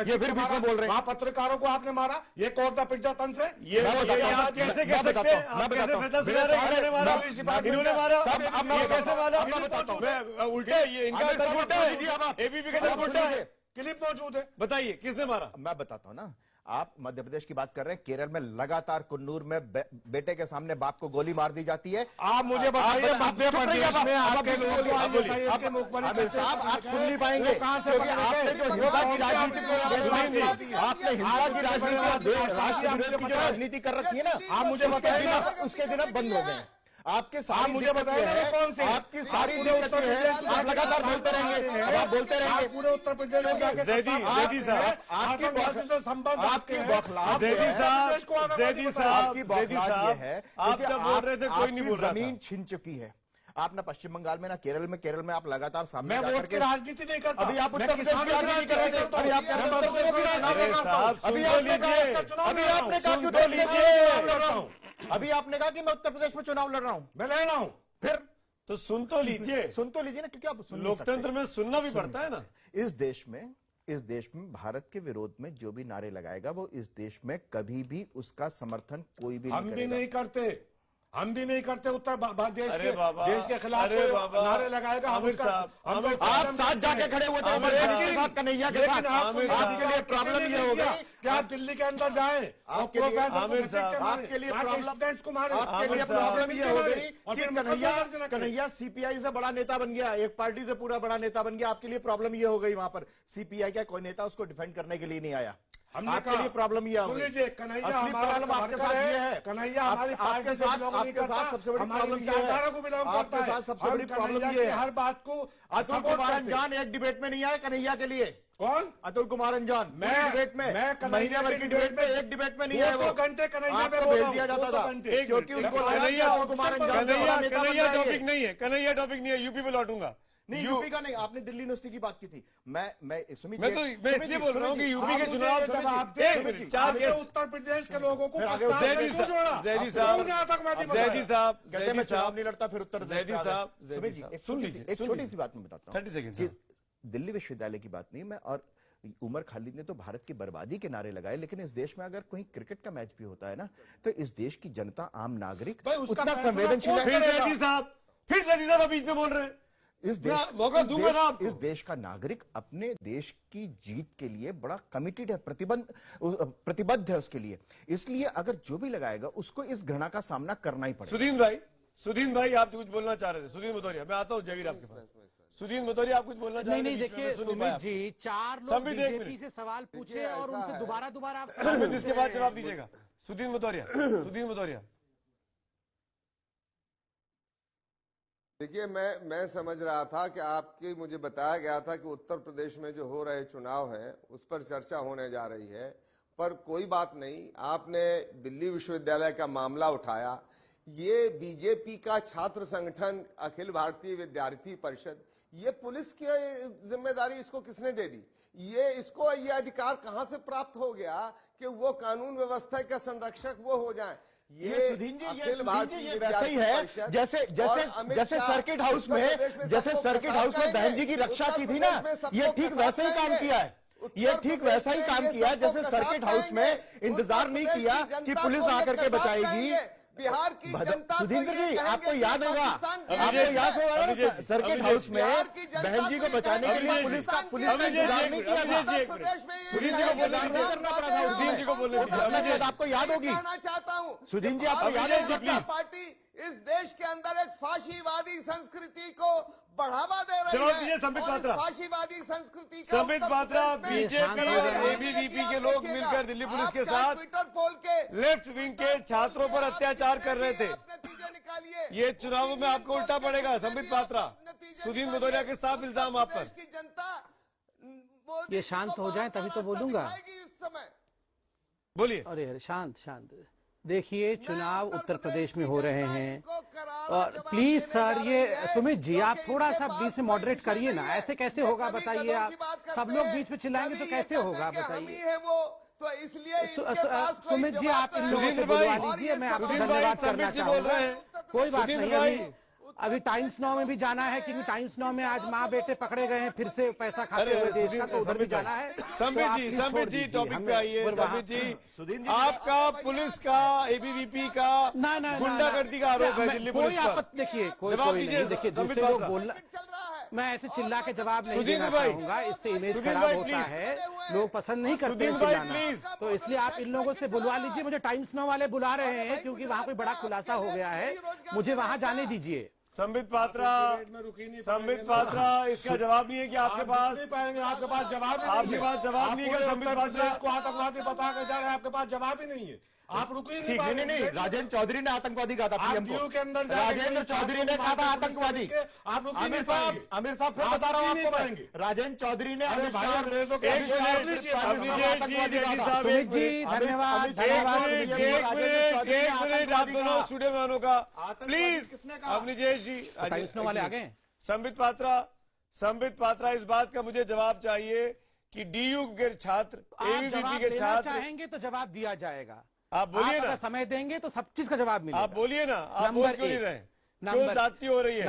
[SPEAKER 11] ये फिर बीच में बोल रहे हैं,
[SPEAKER 10] पत्रकारों को आपने मारा, ये कोर्ट का पिज्जा तंत्र है।
[SPEAKER 1] ये आप कैसे कह सकते हैं? आप कैसे फैसला सुना रहे हैं? इन्होंने मारा, अब मैं कैसे मारा? उल्टे, ये इनका दल उल्टा है, एबीपी का दल उल्टा है,
[SPEAKER 10] क्लिप मौजूद है,
[SPEAKER 11] बताइए किसने मारा? मैं बताता हूं ना। आप मध्य प्रदेश की बात कर रहे हैं, केरल में लगातार कुन्नूर में बेटे के सामने बाप को गोली मार दी जाती है।
[SPEAKER 10] आप मुझे बताइए मध्य प्रदेश में आपके लोगों को
[SPEAKER 11] साहब आप सुन नहीं पाएंगे, आपने जो हिंसा की राजनीति, आपने हिंसा की राजनीति कर रखी है ना,
[SPEAKER 10] आप मुझे बताइए,
[SPEAKER 11] उसके दिन अब बंद हो गए। आपके साथ
[SPEAKER 10] मुझे बताइए कौन सी
[SPEAKER 11] आपकी सारी दिक्कतें हैं, आप लगातार बोलते रहेंगे, अब आप बोलते रहेंगे।
[SPEAKER 10] पूरे उत्तर प्रदेश में
[SPEAKER 1] जैदी साहब
[SPEAKER 10] आपकी से संबंध,
[SPEAKER 11] आपकी बौखलाहट,
[SPEAKER 1] जैदी साहब
[SPEAKER 11] ये है,
[SPEAKER 1] आप जब बोल रहे थे कोई नहीं बोल रहा,
[SPEAKER 11] जमीन छिन चुकी है। आप ना पश्चिम बंगाल में ना केरल में आप लगातार सामने
[SPEAKER 10] मैं वोट की राजनीति नहीं करता,
[SPEAKER 11] अभी आप उत्तर प्रदेश की राजनीति कर रहे थे, अभी आप
[SPEAKER 1] अभी
[SPEAKER 11] आपने कहा कि मैं उत्तर प्रदेश में चुनाव लड़ रहा हूं,
[SPEAKER 10] मैं लड़ रहा हूं,
[SPEAKER 1] फिर तो सुन तो लीजिए
[SPEAKER 11] ना, क्योंकि आप
[SPEAKER 1] लोकतंत्र में सुनना भी पड़ता है ना।
[SPEAKER 11] इस देश में भारत के विरोध में जो भी नारे लगाएगा, वो इस देश में कभी भी उसका समर्थन कोई भी
[SPEAKER 10] हम भी नहीं करते, हम भी नहीं करते। उत्तर देश के खिलाफ नारे लगाएगा,
[SPEAKER 11] आप साथ जाके खड़े हुए थे कन्हैया के साथ, आपके लिए प्रॉब्लम ये होगा
[SPEAKER 10] कि आप दिल्ली के अंदर जाएं,
[SPEAKER 11] आपके लिए प्रॉब्लम ये हो गई कि कन्हैया सीपीआई से बड़ा नेता बन गया, एक पार्टी से पूरा बड़ा नेता बन गया। आपके लिए प्रॉब्लम ये हो गई, वहां पर सीपीआई का कोई नेता उसको डिफेंड करने के लिए नहीं आया। आपके लिए प्रॉब्लम ये हो गई।
[SPEAKER 10] कन्हैया
[SPEAKER 11] प्रॉब्लम आपके साथ ये है,
[SPEAKER 10] कन्हैया हमारी
[SPEAKER 11] आपके साथ सबसे बड़ी प्रॉब्लम ये है, आपके साथ सबसे बड़ी प्रॉब्लम ये है,
[SPEAKER 10] हर बात को
[SPEAKER 11] अतुल कुमार अंजान एक डिबेट में नहीं आए कन्हैया के लिए।
[SPEAKER 10] कौन?
[SPEAKER 11] अतुल कुमार अंजान।
[SPEAKER 10] मैं
[SPEAKER 11] डिबेट में, महीने भर की डिबेट में एक डिबेट में नहीं आए।
[SPEAKER 10] 200 घंटे कन्हैया पे
[SPEAKER 11] भेज दिया जाता था, क्योंकि उनको
[SPEAKER 1] कन्हैया टॉपिक नहीं है, कन्हैया टॉपिक नहीं है, यूपी पे लौटूंगा।
[SPEAKER 11] नहीं, यूपी का नहीं, आपने दिल्ली यूनिवर्सिटी की बात की थी। मैं सुमित
[SPEAKER 1] मैं इसलिए बोल रहा हूँ कि यूपी के चुनाव
[SPEAKER 10] उत्तर प्रदेश के लोगों को
[SPEAKER 1] जैदी साहब
[SPEAKER 11] कहते मैं चुनाव नहीं लड़ता, फिर उत्तर
[SPEAKER 1] जैदी साहब
[SPEAKER 11] सुन लीजिए, एक छोटी सी बात मैं बताता हूँ।
[SPEAKER 1] 30 सेकंड।
[SPEAKER 11] दिल्ली विश्वविद्यालय की बात नहीं, मैं और उमर खालिद ने तो भारत की बर्बादी के नारे लगाए, लेकिन इस देश में अगर कोई क्रिकेट का मैच भी होता है ना, तो इस देश की जनता, आम नागरिक उतना संवेदनशील है।
[SPEAKER 1] फिर जैदी साहब बीच में बोल रहे हैं। इस
[SPEAKER 11] देश का नागरिक अपने देश की जीत के लिए बड़ा कमिटेड है, प्रतिबद्ध है उसके लिए। इसलिए अगर जो भी लगाएगा उसको इस घृणा का सामना करना ही पड़ेगा।
[SPEAKER 1] सुदीन भाई आप कुछ बोलना चाह रहे थे। सुदीन भदौरिया, मैं आता हूँ जगीर आपके पास। सुदीन भदौरिया आप कुछ बोलना चाह रहे थे?
[SPEAKER 7] नहीं, देखिए सुमित जी, 4 लोग बीजेपी से सवाल पूछे और उनसे दोबारा आप
[SPEAKER 1] इसके बाद जवाब दीजिएगा। सुदीन भदौरिया
[SPEAKER 8] देखिए, मैं समझ रहा था कि आपकी मुझे बताया गया था कि उत्तर प्रदेश में जो हो रहे चुनाव हैं उस पर चर्चा होने जा रही है, पर कोई बात नहीं। आपने दिल्ली विश्वविद्यालय का मामला उठाया। ये बीजेपी का छात्र संगठन अखिल भारतीय विद्यार्थी परिषद, ये पुलिस की जिम्मेदारी इसको किसने दे दी? इसको ये अधिकार कहां से प्राप्त हो गया कि वो कानून व्यवस्था का संरक्षक वो हो जाए? ये अखिल भारतीय
[SPEAKER 11] वैसा ही है जैसे सर्किट हाउस में बहन जी की रक्षा की थी ना, ये ठीक वैसे ही काम किया है। ये ठीक वैसा ही काम किया जैसे सर्किट हाउस में इंतजार नहीं किया कि पुलिस आकर के बचाएगी।
[SPEAKER 8] बिहार की जनता
[SPEAKER 11] सुधींद्र जी, आपको याद होगा सर्किट हाउस में बहन जी को बचाने के लिए पुलिस का इंतजार नहीं किया। आपको याद होगी।
[SPEAKER 8] चाहता हूँ
[SPEAKER 11] सुधीन जी, आपको याद है
[SPEAKER 8] पार्टी इस देश के अंदर एक फाशीवादी संस्कृति को बढ़ावा दे रही है। फाशीवादी संस्कृति
[SPEAKER 1] संबित पात्रा, बीजेपी और एबीवीपी के लोग मिलकर दिल्ली पुलिस के साथ
[SPEAKER 8] ट्विटर पोल के
[SPEAKER 1] लेफ्ट विंग के छात्रों पर अत्याचार कर रहे थे।
[SPEAKER 8] नतीजे निकालिए।
[SPEAKER 1] ये चुनावों में आपको उल्टा पड़ेगा। संबित पात्रा, सुदीन भदौरिया के साफ इल्जाम आप पर।
[SPEAKER 8] जनता
[SPEAKER 7] ये शांत हो जाए तभी तो बोलूंगा।
[SPEAKER 8] इस समय
[SPEAKER 1] बोलिए।
[SPEAKER 7] अरे शांत देखिए, चुनाव उत्तर प्रदेश में हो रहे हैं और प्लीज सर, ये सुमित जी आप थोड़ा सा बीच में मॉडरेट करिए ना। ऐसे कैसे होगा बताइए? आप सब लोग बीच में चिल्लाएंगे तो कैसे होगा बताइए?
[SPEAKER 8] तो इसलिए
[SPEAKER 7] सुमित जी आप इन लोगों से बुलवा लीजिए, मैं आपको धन्यवाद करना चाहूंगा। कोई बात नहीं, अभी टाइम्स नाउ में भी जाना है, क्योंकि टाइम्स नाउ में आज माँ बेटे पकड़े गए हैं फिर से पैसा खाते हुए देश का, तो उधर भी जाना है।
[SPEAKER 1] संबित जी टॉपिक पे आइए। संबित जी, आपका पुलिस का, एबीवीपी का गुंडागर्दी का आरोप है दिल्ली पुलिस पर।
[SPEAKER 7] देखिए कोई नहीं, देखिए दूसरे लोग बोलना, मैं ऐसे चिल्ला के जवाब नहीं देना चाहूंगा, इससे इमेज खराब होता है, लोग पसंद नहीं करते चिल्लाना। तो इसलिए आप इन लोगों से बुलवा लीजिए। मुझे टाइम्स नाउ वाले बुला रहे हैं क्योंकि वहाँ कोई बड़ा खुलासा हो गया है, मुझे वहाँ जाने दीजिए।
[SPEAKER 1] संबित पात्रा, इसका जवाब नहीं है कि आपके पास
[SPEAKER 10] आपके पास जवाब
[SPEAKER 1] नहीं है। संबित पात्रा
[SPEAKER 10] को आतंकवादी बता कर जा रहे हैं, आपके पास जवाब ही नहीं है। आप रुकिए
[SPEAKER 11] नहीं, राजेंद्र चौधरी ने आतंकवादी कहा था पीएम को।
[SPEAKER 10] के अंदर
[SPEAKER 11] राजेंद्र चौधरी ने कहा था आतंकवादी।
[SPEAKER 10] आप
[SPEAKER 11] आमिर साहब फिर बता रहा हूँ आपको मैं, राजेंद्र चौधरी ने
[SPEAKER 7] सुमित जी धन्यवाद।
[SPEAKER 1] आप दोनों स्टूडियो में आने का प्लीज। अवनिजेश जी,
[SPEAKER 7] वाले आ गए।
[SPEAKER 1] संबित पात्रा, इस बात का मुझे जवाब चाहिए कि डीयू के छात्र, एबीवीपी के छात्र
[SPEAKER 7] चाहेंगे तो जवाब दिया जाएगा।
[SPEAKER 1] आप बोलिए ना,
[SPEAKER 7] समय देंगे तो सब चीज का जवाब मिलेगा।
[SPEAKER 1] आप बोलिए ना, आप बोल क्यों नहीं रहे? क्यों जाती हो रही है?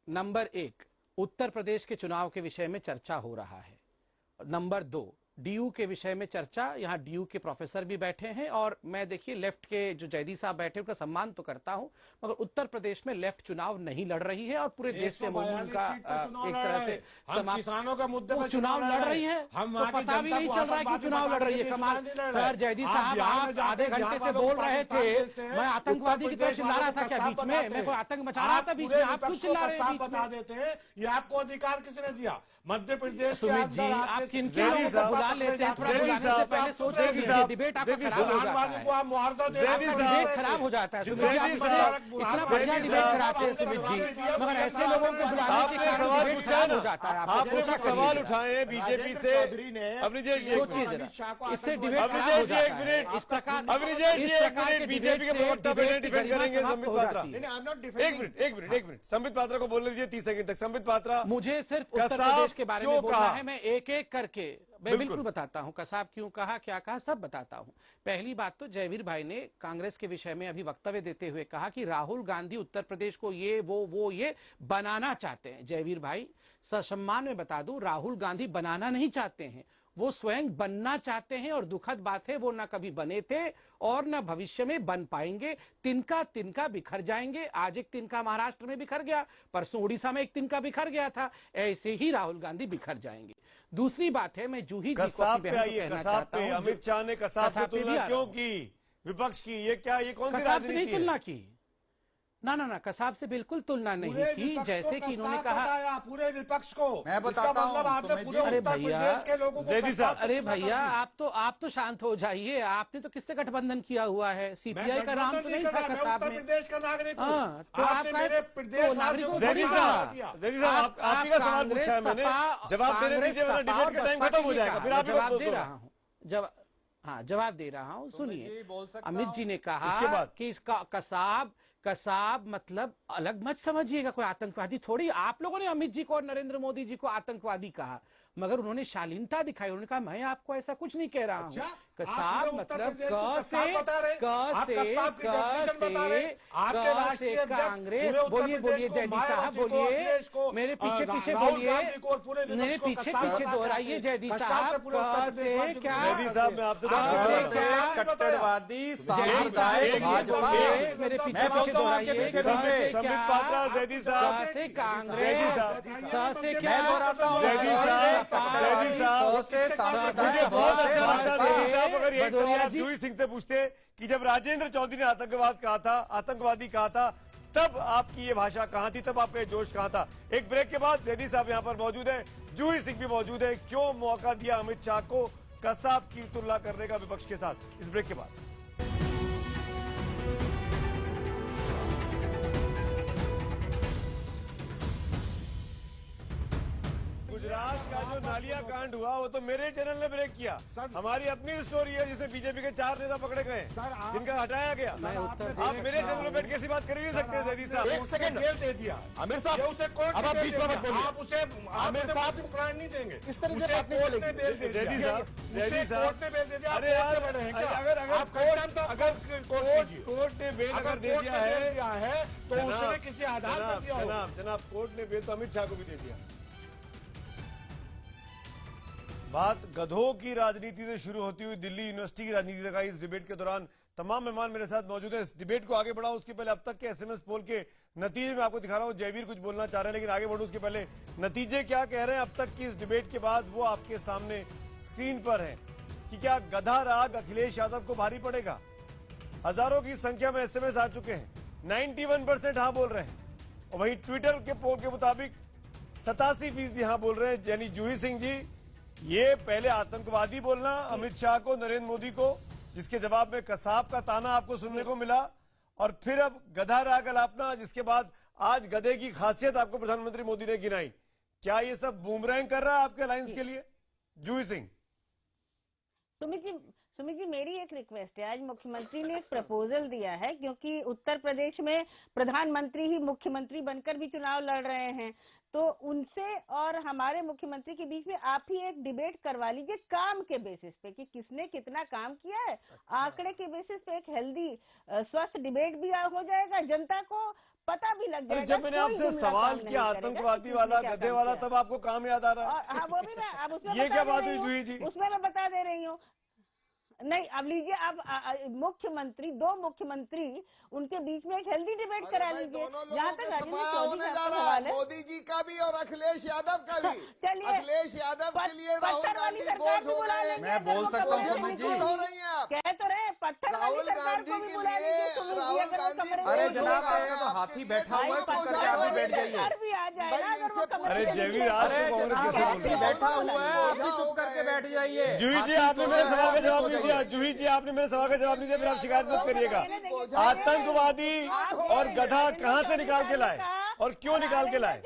[SPEAKER 7] नंबर एक, उत्तर प्रदेश के चुनाव के विषय में चर्चा हो रहा है। नंबर 2, डीयू के विषय में चर्चा, यहाँ डीयू के प्रोफेसर भी बैठे हैं और मैं देखिए लेफ्ट के जो जैदी साहब बैठे उनका सम्मान तो करता हूं, मगर उत्तर प्रदेश में लेफ्ट चुनाव नहीं लड़ रही है और पूरे देश से उनका एक तरह से
[SPEAKER 10] किसानों का मुद्दे पर
[SPEAKER 7] चुनाव लड़ रही है, तो पता भी नहीं चल रहा है कि चुनाव लड़ रही है। कमाल सर, जैदी साहब आप आधे घंटे से बोल रहे थे, मैं आतंकवादी की तरह चिल्ला रहा था क्या बीच में? मैं कोई आतंक मचा रहा था बीच में, आप क्यों चिल्ला रहे हैं?
[SPEAKER 10] बता देते हैं, ये आपको अधिकार किसने दिया? मध्य प्रदेश
[SPEAKER 7] सुमित जी, आप किन लोगों को बुला लेते हैं, थोड़ा बुलाने से पहले सोच लीजिए, डिबेट आपका खराब हो जाता है,
[SPEAKER 10] को आप मुआवजा दे,
[SPEAKER 7] डिबेट खराब हो जाता है। सुमित जी इतना बढ़िया डिबेट कराते हैं सुमित जी, मगर ऐसे लोगों को बुलाने के कारण डिबेट खराब हो जाता है।
[SPEAKER 1] आपने कुछ सवाल उठाए हैं बीजेपी से,
[SPEAKER 7] इससे डिबेट खराब हो जाता है। इस प्रकार
[SPEAKER 1] बीजेपी के प्रवक्ता बैठे डिफेंड करेंगे संबित पात्रा। एक मिनट संबित पात्रा को बोलने दीजिए 30 सेकंड तक। संबित पात्रा,
[SPEAKER 7] मुझे सिर्फ उत्तर प्रदेश के बारे में बोलना है, मैं एक एक करके मैं बिल्कुल बताता हूं, कसाब क्यों कहा, क्या कहा, सब बताता हूं। पहली बात तो जयवीर भाई ने कांग्रेस के विषय में अभी वक्तव्य देते हुए कहा कि राहुल गांधी उत्तर प्रदेश को ये वो ये बनाना चाहते हैं। जयवीर भाई ससम्मान में बता दूं, राहुल गांधी बनाना नहीं चाहते हैं, वो स्वयं बनना चाहते हैं, और दुखद बात है वो ना कभी बने थे और ना भविष्य में बन पाएंगे। तिनका तिनका बिखर जाएंगे। आज एक तिनका महाराष्ट्र में बिखर गया, परसों उड़ीसा में एक तिनका बिखर गया था, ऐसे ही राहुल गांधी बिखर जाएंगे। दूसरी बात है, मैं जूही जी को अपनी बहन को कहना चाहता हूं,
[SPEAKER 1] अमित शाह ने कसाब से तुलना क्यों की विपक्ष की? ये क्या, ये कौन सी राजनीति है?
[SPEAKER 7] तुलना की ना कसाब से बिल्कुल तुलना नहीं की। जैसे कि इन्होंने कहा
[SPEAKER 10] पूरे विपक्ष को,
[SPEAKER 9] मैं बताता हूं,
[SPEAKER 7] अरे भैया,
[SPEAKER 10] के लोगों को,
[SPEAKER 7] अरे भैया आप तो शांत हो जाइए। आपने तो किससे गठबंधन किया हुआ है? सीपीआई का नाम तो नहीं था कसाब में।
[SPEAKER 10] प्रदेश का नागरिक हूं।
[SPEAKER 7] हाँ, तो आपका नागरिकों
[SPEAKER 1] जैदी साहब आप ही का सवाल पूछा है मैंने, जवाब देने दीजिए वरना डिबेट का टाइम खत्म हो जाएगा। फिर आप
[SPEAKER 7] जवाब दे रहा हूँ, जवाब दे रहा हूँ। सुनिए, अमित जी ने कहा कि इसका कसाब मतलब अलग मत समझिएगा, कोई आतंकवादी थोड़ी। आप लोगों ने अमित जी को और नरेंद्र मोदी जी को आतंकवादी कहा, मगर उन्होंने शालीनता दिखाई। उन्होंने कहा मैं आपको ऐसा कुछ नहीं कह रहा हूँ। कसाब मतलब कांग्रेस। बोलिए जयदी साहब, बोलिए, मेरे पीछे बोलिए, मेरे पीछे दोहराइए जयदी साहब। क्या
[SPEAKER 9] कट्टरवादी सांप्रदायिक भाजपा,
[SPEAKER 7] मेरे पीछे दोहराइए
[SPEAKER 1] जयदी साहब
[SPEAKER 7] से कांग्रेस से क्या
[SPEAKER 1] अगर एक सवाल आप जूही सिंह से पूछते कि जब राजेंद्र चौधरी ने आतंकवादी कहा था, तब आपकी ये भाषा कहां थी, तब आपका ये जोश कहां था? एक ब्रेक के बाद जयदी साहब यहां पर मौजूद है, जूही सिंह भी मौजूद है। क्यों मौका दिया अमित शाह को कसाब की तुलना करने का विपक्ष के साथ? इस ब्रेक के बाद गुजरात का जो नालिया कांड हुआ वो तो मेरे चैनल ने ब्रेक किया। हमारी अपनी स्टोरी है जिसमें बीजेपी के 4 नेता पकड़े गए, जिनका हटाया गया। आप मेरे चैनल में बैठ के ऐसी बात कर ही नहीं सकते जयदी साहब।
[SPEAKER 10] एक सेकंड जेल दे दिया आमिर साहब, उसे कोर्ट अब आप बीच में मत बोलिए। आप उसे आमिर साहब पकड़ाने नहीं देंगे, इस तरह से बात नहीं चलेगी।
[SPEAKER 1] जयदी साहब
[SPEAKER 10] कोर्ट ने बेल दे दिया।
[SPEAKER 1] अरे यार, अगर कोर्ट ने बेल अगर दे दिया है तो उसने किसी आधार पर दिया। जनाब कोर्ट ने बेल तो अमित शाह को भी दे दिया। बात गधों की राजनीति से शुरू होती हुई दिल्ली यूनिवर्सिटी की राजनीति तक आई। इस डिबेट के दौरान तमाम मेहमान मेरे साथ मौजूद हैं। इस डिबेट को आगे बढ़ाऊं उसके पहले अब तक के एसएमएस पोल के नतीजे मैं आपको दिखा रहा हूं। जयवीर कुछ बोलना चाह रहे हैं, लेकिन आगे बढ़ूं उसके पहले नतीजे क्या कह रहे हैं अब तक की इस डिबेट के बाद, वो आपके सामने स्क्रीन पर है कि क्या गधा राग अखिलेश यादव को भारी पड़ेगा? हजारों की संख्या में एसएमएस आ चुके हैं। 91% हाँ बोल रहे हैं, और वहीं ट्विटर के पोल के मुताबिक 87% हाँ बोल रहे हैं। यानी जूही सिंह जी, ये पहले आतंकवादी बोलना अमित शाह को, नरेंद्र मोदी को, जिसके जवाब में कसाब का ताना आपको सुनने को मिला, और फिर अब गधा राग अलापना, जिसके बाद आज गधे की खासियत आपको प्रधानमंत्री मोदी ने गिनाई। क्या ये सब बूमरैंग कर रहा है आपके अलायंस के लिए? जूही सिंह।
[SPEAKER 6] सुमित जी मेरी एक रिक्वेस्ट है, आज मुख्यमंत्री ने एक प्रपोजल दिया है, क्योंकि उत्तर प्रदेश में प्रधानमंत्री ही मुख्यमंत्री बनकर भी चुनाव लड़ रहे हैं, तो उनसे और हमारे मुख्यमंत्री के बीच में आप ही एक डिबेट करवा लीजिए काम के बेसिस पे कि किसने कितना काम किया है। आंकड़े के बेसिस पे एक हेल्दी स्वस्थ डिबेट भी हो जाएगा, जनता को पता भी लग जाएगा।
[SPEAKER 1] जब मैंने आपसे सवाल किया आतंकवादी वाला, गधे वाला, तब आपको काम याद आ रहा है?
[SPEAKER 6] हाँ, वो भी मैं अब उसमें
[SPEAKER 1] ये क्या बात हुई जूही जी?
[SPEAKER 6] उसमें मैं बता दे रही हूँ। नहीं, अब लीजिए, अब मुख्यमंत्री, दो मुख्यमंत्री, उनके बीच में एक हेल्दी डिबेट करा लीजिए। जहाँ तक राजेंद्र चौधरी का सवाल है,
[SPEAKER 8] मोदी जी का भी और अखिलेश यादव का भी।
[SPEAKER 6] चलिए,
[SPEAKER 8] अखिलेश यादव के लिए राहुल गांधी बोझ हो गए।
[SPEAKER 9] मैं बोल सकता हूँ सुमित जी,
[SPEAKER 8] हो रही हैं आप।
[SPEAKER 6] कह तो रहे पत्थर वाली सरकार को भी बुला लीजिए, सुनील जी,
[SPEAKER 8] राहुल
[SPEAKER 6] अगर वो
[SPEAKER 8] गांधी
[SPEAKER 6] कमरे में
[SPEAKER 9] अरे
[SPEAKER 6] नहीं
[SPEAKER 9] जनाब,
[SPEAKER 6] होगा,
[SPEAKER 9] आपका तो हाथी बैठा हुआ है,
[SPEAKER 6] भाई,
[SPEAKER 9] चुप करके आप भी बैठ जाइए।
[SPEAKER 6] डर भी आ जाए ना अगर वो कमरे
[SPEAKER 1] अरे
[SPEAKER 6] में
[SPEAKER 1] जयवीर,
[SPEAKER 6] नहीं
[SPEAKER 1] आज
[SPEAKER 6] होगा।
[SPEAKER 1] तो कांग्रेस
[SPEAKER 9] जनाब,
[SPEAKER 1] कैसे बोल
[SPEAKER 9] हाथी
[SPEAKER 1] रहा है?
[SPEAKER 9] बैठा हुआ है, आप भी चुप करके बैठ जाइए।
[SPEAKER 1] जूही जी, आपने मेरे सवाल का जवाब नहीं दिया। जूही जी, आपने मेरे सवाल का जवाब नहीं दिया, फिर आप शिकायत मत करिएगा। आतंकवादी और गधा कहाँ से निकाल के लाए और क्यों निकाल के लाए?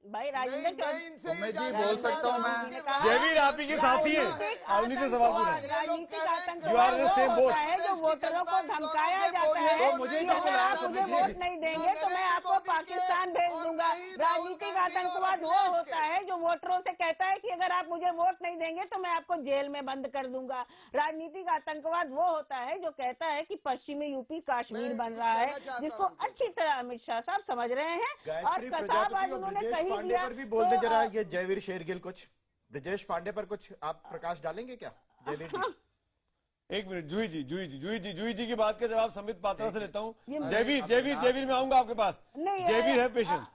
[SPEAKER 6] भाई राजेंद्र
[SPEAKER 9] सुमित जी, बोल सकता हूँ मैं?
[SPEAKER 1] जयवीर आप ही के साथी हैं, आप उन्हीं से सवाल पूछ रहे हैं।
[SPEAKER 6] राजनीतिक
[SPEAKER 1] You are
[SPEAKER 6] आतंकवाद
[SPEAKER 1] in the
[SPEAKER 6] वो
[SPEAKER 1] same boat.
[SPEAKER 6] होता है जो वोटरों को धमकाया जाता है
[SPEAKER 9] तो मुझे
[SPEAKER 6] कि
[SPEAKER 9] क्यों
[SPEAKER 6] अगर
[SPEAKER 9] बुलाया
[SPEAKER 6] आप मुझे
[SPEAKER 9] सुमित जी?
[SPEAKER 6] वोट नहीं देंगे तो मैं आपको पाकिस्तान भेज दूंगा। राजनीतिक आतंकवाद वो होता है जो वोटरों से कहता है कि अगर आप मुझे वोट नहीं देंगे तो मैं आपको जेल में बंद कर दूंगा। राजनीतिक आतंकवाद वो होता है जो कहता है कि पश्चिमी यूपी कश्मीर बन रहा है, जिसको अच्छी तरह अमित शाह साहब समझ रहे हैं। और कसाब आज उन्होंने कही दिया
[SPEAKER 11] बोल दे जरा, ये जयवीर शेरगिल कुछ ब्रजेश पांडे पर कुछ आप प्रकाश डालेंगे क्या जयवीर जी?
[SPEAKER 1] एक मिनट, जूही जी की बात का जवाब संबित पात्रा से लेता हूँ। जयवीर मैं आऊंगा आपके पास। जयवीर है पेशेंस।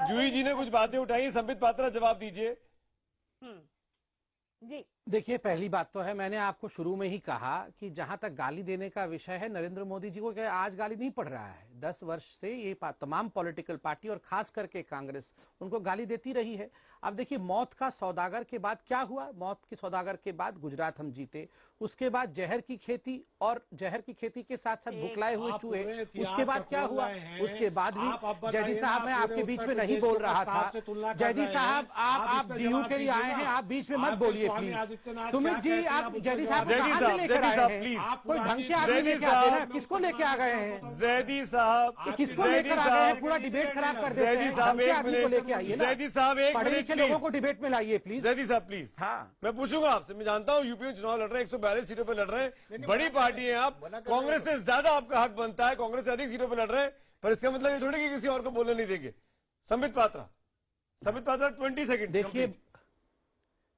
[SPEAKER 1] जूही जी ने कुछ बातें उठाई, संबित पात्रा जवाब दीजिए।
[SPEAKER 6] जी
[SPEAKER 7] देखिए, पहली बात तो है, मैंने आपको शुरू में ही कहा कि जहां तक गाली देने का विषय है, नरेंद्र मोदी जी को क्या आज गाली नहीं पड़ रहा है? 10 वर्ष से ये तमाम पॉलिटिकल पार्टी और खास करके कांग्रेस उनको गाली देती रही है। अब देखिए, मौत का सौदागर के बाद क्या हुआ? मौत के सौदागर के बाद गुजरात हम जीते, उसके बाद जहर की खेती, और जहर की खेती के साथ साथ बुकलाए हुए चूहे, उसके बाद क्या हुआ? उसके बाद भी जयदी साहब, मैं आपके बीच में नहीं बोल रहा था। जयदी साहब, आप डीयू के लिए आए हैं, आप बीच में मत बोलिए प्लीज। सुमित जी, आप जयदी साहब लेकर आए हैं, कोई ढंग के आदमी लेके आते ना, किसको लेके आ गए हैं?
[SPEAKER 1] जैदी साहब,
[SPEAKER 7] किसको लेकर आ गए हैं? पूरा डिबेट खराब कर देते हैं। ढंग के आदमी को लेके आइए ना,
[SPEAKER 1] जैदी साहब एक
[SPEAKER 7] पढ़े
[SPEAKER 1] मिनट
[SPEAKER 7] लिखे लोगों को डिबेट में लाइए प्लीज।
[SPEAKER 1] जैदी साहब प्लीज।
[SPEAKER 7] हाँ,
[SPEAKER 1] मैं पूछूंगा आपसे, मैं जानता हूँ यूपी में चुनाव लड़ रहे हैं, 142 सीटों पे लड़ रहे हैं, बड़ी पार्टी है आप, कांग्रेस से ज्यादा आपका हक बनता है, कांग्रेस से अधिक सीटों पे लड़ रहे हैं, पर इसका मतलब ये थोड़ी कि किसी और को बोलने नहीं देंगे। संबित पात्रा 20 सेकंड।
[SPEAKER 7] देखिए,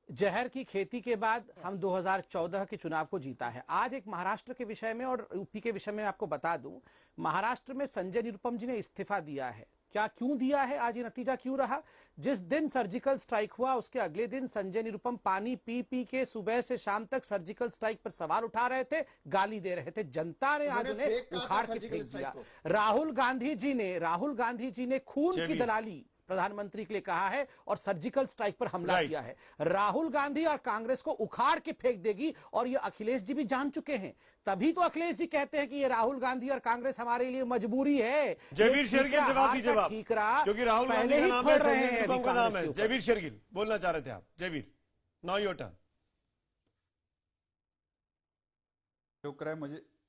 [SPEAKER 7] जहर की खेती के बाद हम 2014 के चुनाव को जीता है। आज एक महाराष्ट्र के विषय में और यूपी के विषय में आपको बता दूं, महाराष्ट्र में संजय निरुपम जी ने इस्तीफा दिया है। क्या क्यों दिया है? आज ये नतीजा क्यों रहा? जिस दिन सर्जिकल स्ट्राइक हुआ उसके अगले दिन संजय निरुपम पानी पी पी के सुबह से शाम तक सर्जिकल स्ट्राइक पर सवाल उठा रहे थे, गाली दे रहे थे। जनता ने आज उन्हें उखाड़ के फेंक दिया। राहुल गांधी जी ने खून की दलाली प्रधानमंत्री के लिए कहा है और सर्जिकल स्ट्राइक पर हमला किया है। राहुल गांधी और कांग्रेस को उखाड़ के फेंक देगी, और ये अखिलेश जी भी जान चुके हैं। तभी तो अखिलेश जी कहते हैं कि ये राहुल गांधी और कांग्रेस हमारे लिए मजबूरी है।
[SPEAKER 1] जयवीर शेरगिल जवाब दीजिए आप,
[SPEAKER 7] ठीक रहा,
[SPEAKER 1] क्योंकि राहुल गांधी का नाम है, संजय निरुपम का नाम है। जयवीर शेरगिल बोलना चाह रहे थे आप। Jaiveer, now your turn.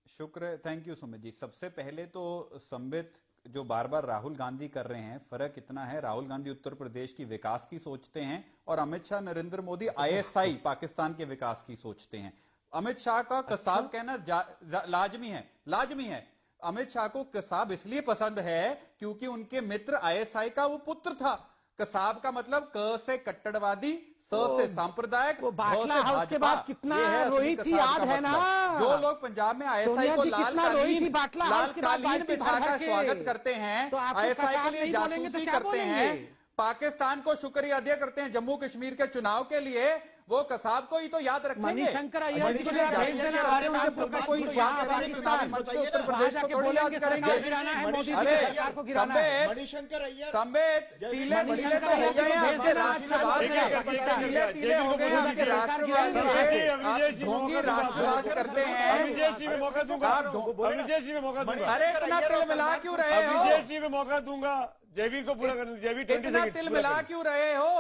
[SPEAKER 9] शुक्र है, थैंक यू सुमित जी। सबसे पहले तो संबित जो बार बार राहुल गांधी कर रहे हैं, फर्क इतना है, राहुल गांधी उत्तर प्रदेश की विकास की सोचते हैं और अमित शाह नरेंद्र मोदी ISI पाकिस्तान के विकास की सोचते हैं। अमित शाह का कसाब कहना लाजमी है। अमित शाह को कसाब इसलिए पसंद है क्योंकि उनके मित्र ISI का वो पुत्र था। कसाब का मतलब क से कट्टरवादी, स से सांप्रदायिक,
[SPEAKER 7] बाटला हाउस के बाद कितना रोई थी, याद है ना?
[SPEAKER 9] जो लोग पंजाब में ISI को लाल कालीन बिछाकर स्वागत करते हैं, ISI के लिए जासूसी करते हैं, पाकिस्तान को शुक्रिया अदा करते हैं जम्मू कश्मीर के चुनाव के लिए, वो कसाब को ही तो याद रखेंगे।
[SPEAKER 7] मणिशंकर अय्यर जी को भेज देना, बारे में कोई तो याद पाकिस्तान
[SPEAKER 9] उत्तर प्रदेश को थोड़ी याद करेंगे। अरे संबित टीले तो हो गए हैं आपके राष्ट्रवाद में, टीले हो गए हैं आपके राष्ट्रवाद में, ढोंगी राष्ट्रवाद करते हैं।
[SPEAKER 1] विजय जी में मौका दूंगा,
[SPEAKER 9] अरे इतना तिल मिला क्यों रहे हो?
[SPEAKER 1] विजय जी में मौका दूंगा, जयवीर को पूरा करने। जयवीर 20
[SPEAKER 9] इतना तिल मिला क्यों रहे हो?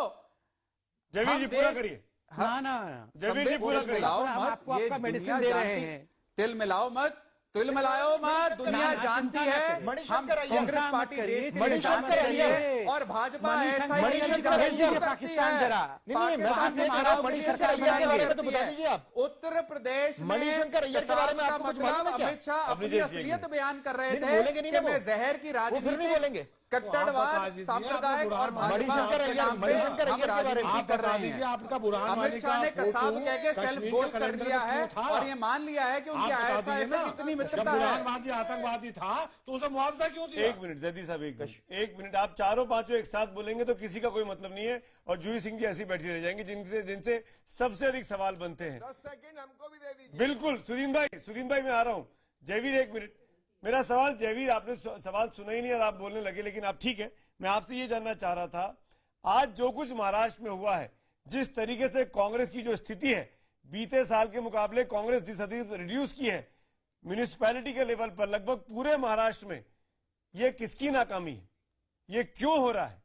[SPEAKER 1] जयवीर जी पूरा करिए।
[SPEAKER 7] ना
[SPEAKER 1] जयवीर जी पूरा करिए।
[SPEAKER 7] आपको आपका मेडिसिन दे रहे हैं।
[SPEAKER 9] तिल मिलाओ मत, दुनिया जानती है हम कांग्रेस पार्टी देश के लिए जानते हैं और भाजपा ऐसा ही
[SPEAKER 7] पाकिस्तान जरा
[SPEAKER 9] उत्तर प्रदेश मणिशंकर अय्यर के बारे में आपको कुछ मालूम है क्या? अमित शाह अपनी असलियत बयान कर रहे थे कि मैं जहर की राजनीति, कट्टरवाद, सांप्रदायिक और
[SPEAKER 10] मणिशंकर अय्यर के बारे में आप बता दीजिए। आपका बुरहान
[SPEAKER 9] अमित शाह ने कसाब कह के सेल्फ गोल कर लिया है और ये मान लिया है कि उनकी ISI से कितनी मित्रता है।
[SPEAKER 10] बुरहानवादी आतंकवादी था तो उसे मुआवजा क्यों दिया?
[SPEAKER 1] एक मिनट जयदी साहब, एक मिनट, आप चारों पांचों एक साथ बोलेंगे तो किसी का कोई मतलब नहीं है, और जूही सिंह जी ऐसी बैठी रह जाएंगी जिनसे सबसे अधिक सवाल बनते हैं।
[SPEAKER 8] 10 सेकंड हमको भी दे दीजिए।
[SPEAKER 1] बिल्कुल सुदीन भाई मैं आ रहा हूं। जयवीर एक मिनट, मेरा सवाल जयवीर, आपने सवाल सुना ही नहीं और आप बोलने लगे, लेकिन आप ठीक है। मैं आपसे ये जानना चाह रहा था, आज जो कुछ महाराष्ट्र में हुआ है, जिस तरीके से कांग्रेस की जो स्थिति है, बीते साल के मुकाबले कांग्रेस जिस हद रिड्यूस की है म्यूनिसिपैलिटी के लेवल पर लगभग पूरे महाराष्ट्र में, ये किसकी नाकामी है? ये क्यों हो रहा है?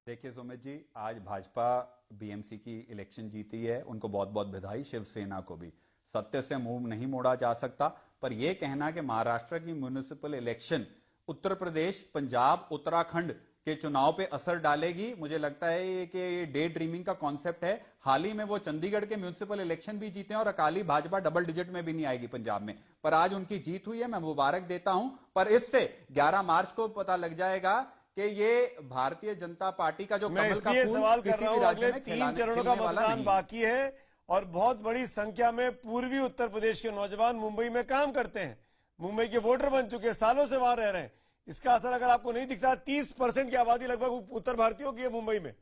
[SPEAKER 9] देखिए सुमित जी, आज भाजपा बीएमसी की इलेक्शन जीती है, उनको बहुत बहुत बधाई, शिवसेना को भी। सत्य से मुंह नहीं मोड़ा जा सकता, पर यह कहना कि महाराष्ट्र की म्युनिसिपल इलेक्शन उत्तर प्रदेश, पंजाब, उत्तराखंड के चुनाव पे असर डालेगी, मुझे लगता है कि ये डे ड्रीमिंग का कॉन्सेप्ट है। हाल ही में वो चंडीगढ़ के म्युनिसिपल इलेक्शन भी जीते हैं और अकाली भाजपा डबल डिजिट में भी नहीं आएगी पंजाब में, पर आज उनकी जीत हुई है, मैं मुबारक देता हूं। पर इससे 11 मार्च को पता लग जाएगा कि ये भारतीय जनता पार्टी का जो कमल का फूल
[SPEAKER 1] सवाल कर
[SPEAKER 9] किसी
[SPEAKER 1] रहा
[SPEAKER 9] भी
[SPEAKER 1] हूं,
[SPEAKER 9] राज्य
[SPEAKER 1] अगले
[SPEAKER 9] में
[SPEAKER 1] 3 चरणों का मतदान बाकी है और बहुत बड़ी संख्या में पूर्वी उत्तर प्रदेश के नौजवान मुंबई में काम करते हैं, मुंबई के वोटर बन चुके हैं, सालों से वहां रह रहे हैं। इसका असर अगर आपको नहीं दिखता, 30% की आबादी लगभग उत्तर भारतीयों की है मुंबई में।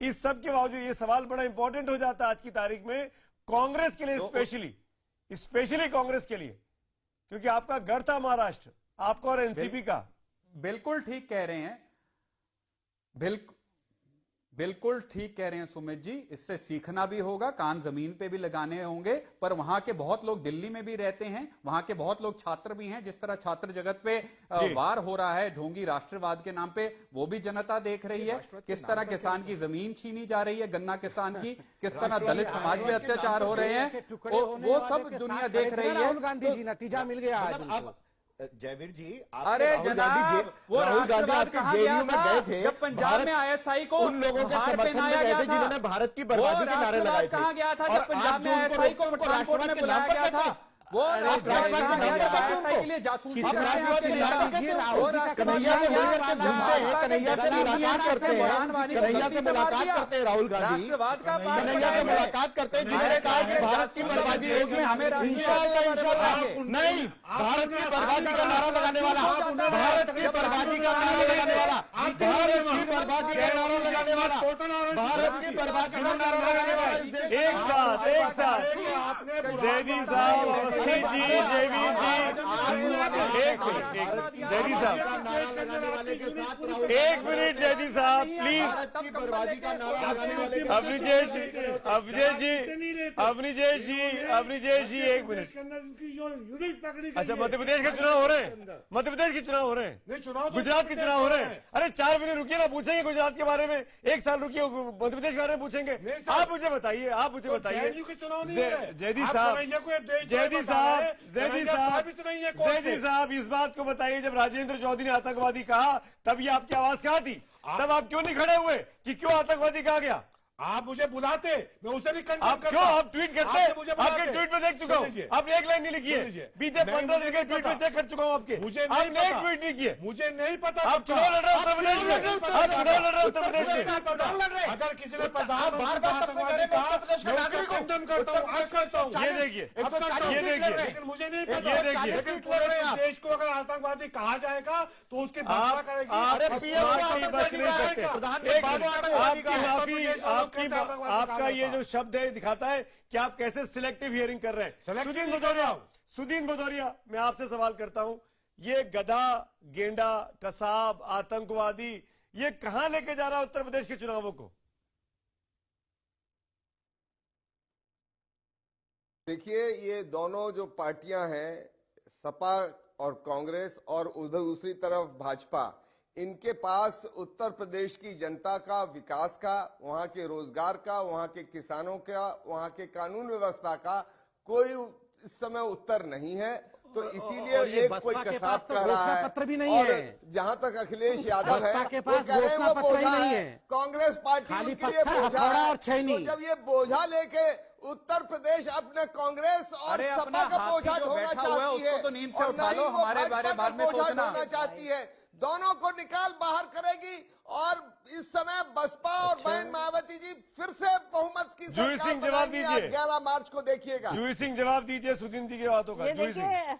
[SPEAKER 1] इस सब के बावजूद ये सवाल बड़ा इंपॉर्टेंट हो जाता है आज की तारीख में कांग्रेस के लिए, स्पेशली कांग्रेस के लिए, क्योंकि आपका गढ़ था महाराष्ट्र, आपका और एनसीपी का।
[SPEAKER 9] बिल्कुल ठीक कह रहे हैं, बिल्कुल ठीक कह रहे हैं सुमित जी। इससे सीखना भी होगा, कान जमीन पे भी लगाने होंगे। पर वहां के बहुत लोग दिल्ली में भी रहते हैं, वहां के बहुत लोग छात्र भी हैं, जिस तरह छात्र जगत पे वार हो रहा है ढोंगी राष्ट्रवाद के नाम पे, वो भी जनता देख रही है। किस तरह किसान की जमीन छीनी जा रही है, गन्ना किसान की, किस तरह दलित समाज पे अत्याचार हो रहे हैं, वो सब दुनिया देख रही है।
[SPEAKER 7] राहुल गांधी जी नतीजा मिल गया आज।
[SPEAKER 11] जयवीर जी,
[SPEAKER 9] अरे जनाब, वो राष्ट्रवाद कहाँ गया था जब पंजाब में आईएसआई को
[SPEAKER 11] उन लोगों के समर्थन में गए थे जिन्होंने भारत की बर्बादी के नारे लगाए थे।
[SPEAKER 9] कहाँ गया था जब पंजाब में आईएसआई को पठानकोट में बुलाया गया था? वो आईएसआई के लिए जासूसी
[SPEAKER 11] कन्हैया से मुलाकात करते हैं राहुल गांधी, कन्हैया से मुलाकात करते हैं, जिन्होंने कहा कि भारत की बर्बादी होगी, हमें नहीं, भारत की बर्बादी का नारा लगाने वाला, भारत की बर्बादी का नारा लगाने वाला, भारत की बर्बादी का नारा लगाने वाला, भारत की बर्बादी का नारा लगाने वाला।
[SPEAKER 1] एक साथ जयदी साहब, अवस्थी जी, जयवीर जी, जयदी साहब, एक मिनट जयदी साहब प्लीज। अवनिजेश जी एक मिनट। अच्छा, मध्य प्रदेश के चुनाव हो रहे हैं, गुजरात के चुनाव हो रहे हैं। अरे 4 महीने रुकिए ना, पूछेंगे गुजरात के बारे में, 1 साल रुकिए मध्य प्रदेश के बारे में पूछेंगे। आप मुझे बताइए जयदी साहब इस बात को बताइए, जब राजेंद्र चौधरी ने आतंकवादी कहा तब ये आपकी आवाज कहाँ थी? तब आप क्यों नहीं खड़े हुए कि क्यों आतंकवादी कहा गया?
[SPEAKER 10] आप मुझे बुलाते, मैं उसे भी
[SPEAKER 1] आप क्यों आप ट्वीट करते हैं? आपके ट्वीट में देख चुका हूँ, आपने एक लाइन नहीं लिखी है। बीते 15 दिन के ट्वीट में चेक कर चुका हूँ आपके, आपने एक ट्वीट नहीं किए।
[SPEAKER 10] मुझे नहीं पता।
[SPEAKER 1] आप चुनाव लड़ रहे हैं उत्तर प्रदेश में, आप चुनाव लड़ रहे हैं उत्तर प्रदेश में।
[SPEAKER 10] अगर किसी ने खंडन करता हूँ, आज करता हूँ।
[SPEAKER 1] ये देखिए,
[SPEAKER 10] लेकिन मुझे नहीं पता, लेकिन पूरे देश को अगर आतंकवादी कहा जाएगा तो उसकी बदला करेगी।
[SPEAKER 1] आपका ये जो शब्द है दिखाता है कि आप कैसे सिलेक्टिव हियरिंग कर रहे हैं। सुदीन भदौरिया, मैं आपसे सवाल करता हूं, ये गधा, गेंडा, कसाब, आतंकवादी, ये कहां लेके जा रहा है उत्तर प्रदेश के चुनावों को?
[SPEAKER 8] देखिए, ये दोनों जो पार्टियां हैं, सपा और कांग्रेस और उधर दूसरी तरफ भाजपा, इनके पास उत्तर प्रदेश की जनता का, विकास का, वहां के रोजगार का, वहां के किसानों का, वहां के कानून व्यवस्था का कोई इस समय उत्तर नहीं है। तो इसीलिए एक कोई कसाब कह रहा है, और जहां तक अखिलेश यादव है वो कह रहे हैं वो बोझा है, कांग्रेस पार्टी उनके लिए बोझा है। तो जब ये बोझा लेके उत्तर प्रदेश अपने कांग्रेस और सपा का बोझा ढोना चाहती है, और नहीं वो भाजपा का बोझा ढोना चाहती है, दोनों को निकाल बाहर करेगी। और इस समय बसपा और बहन मायावती जी फिर से बहुमत की
[SPEAKER 1] जूही सिंह जवाब दीजिए,
[SPEAKER 8] 11 मार्च को देखिएगा।
[SPEAKER 1] जूही सिंह जवाब दीजिए सुदीन जी की बातों का। जूही सिंह,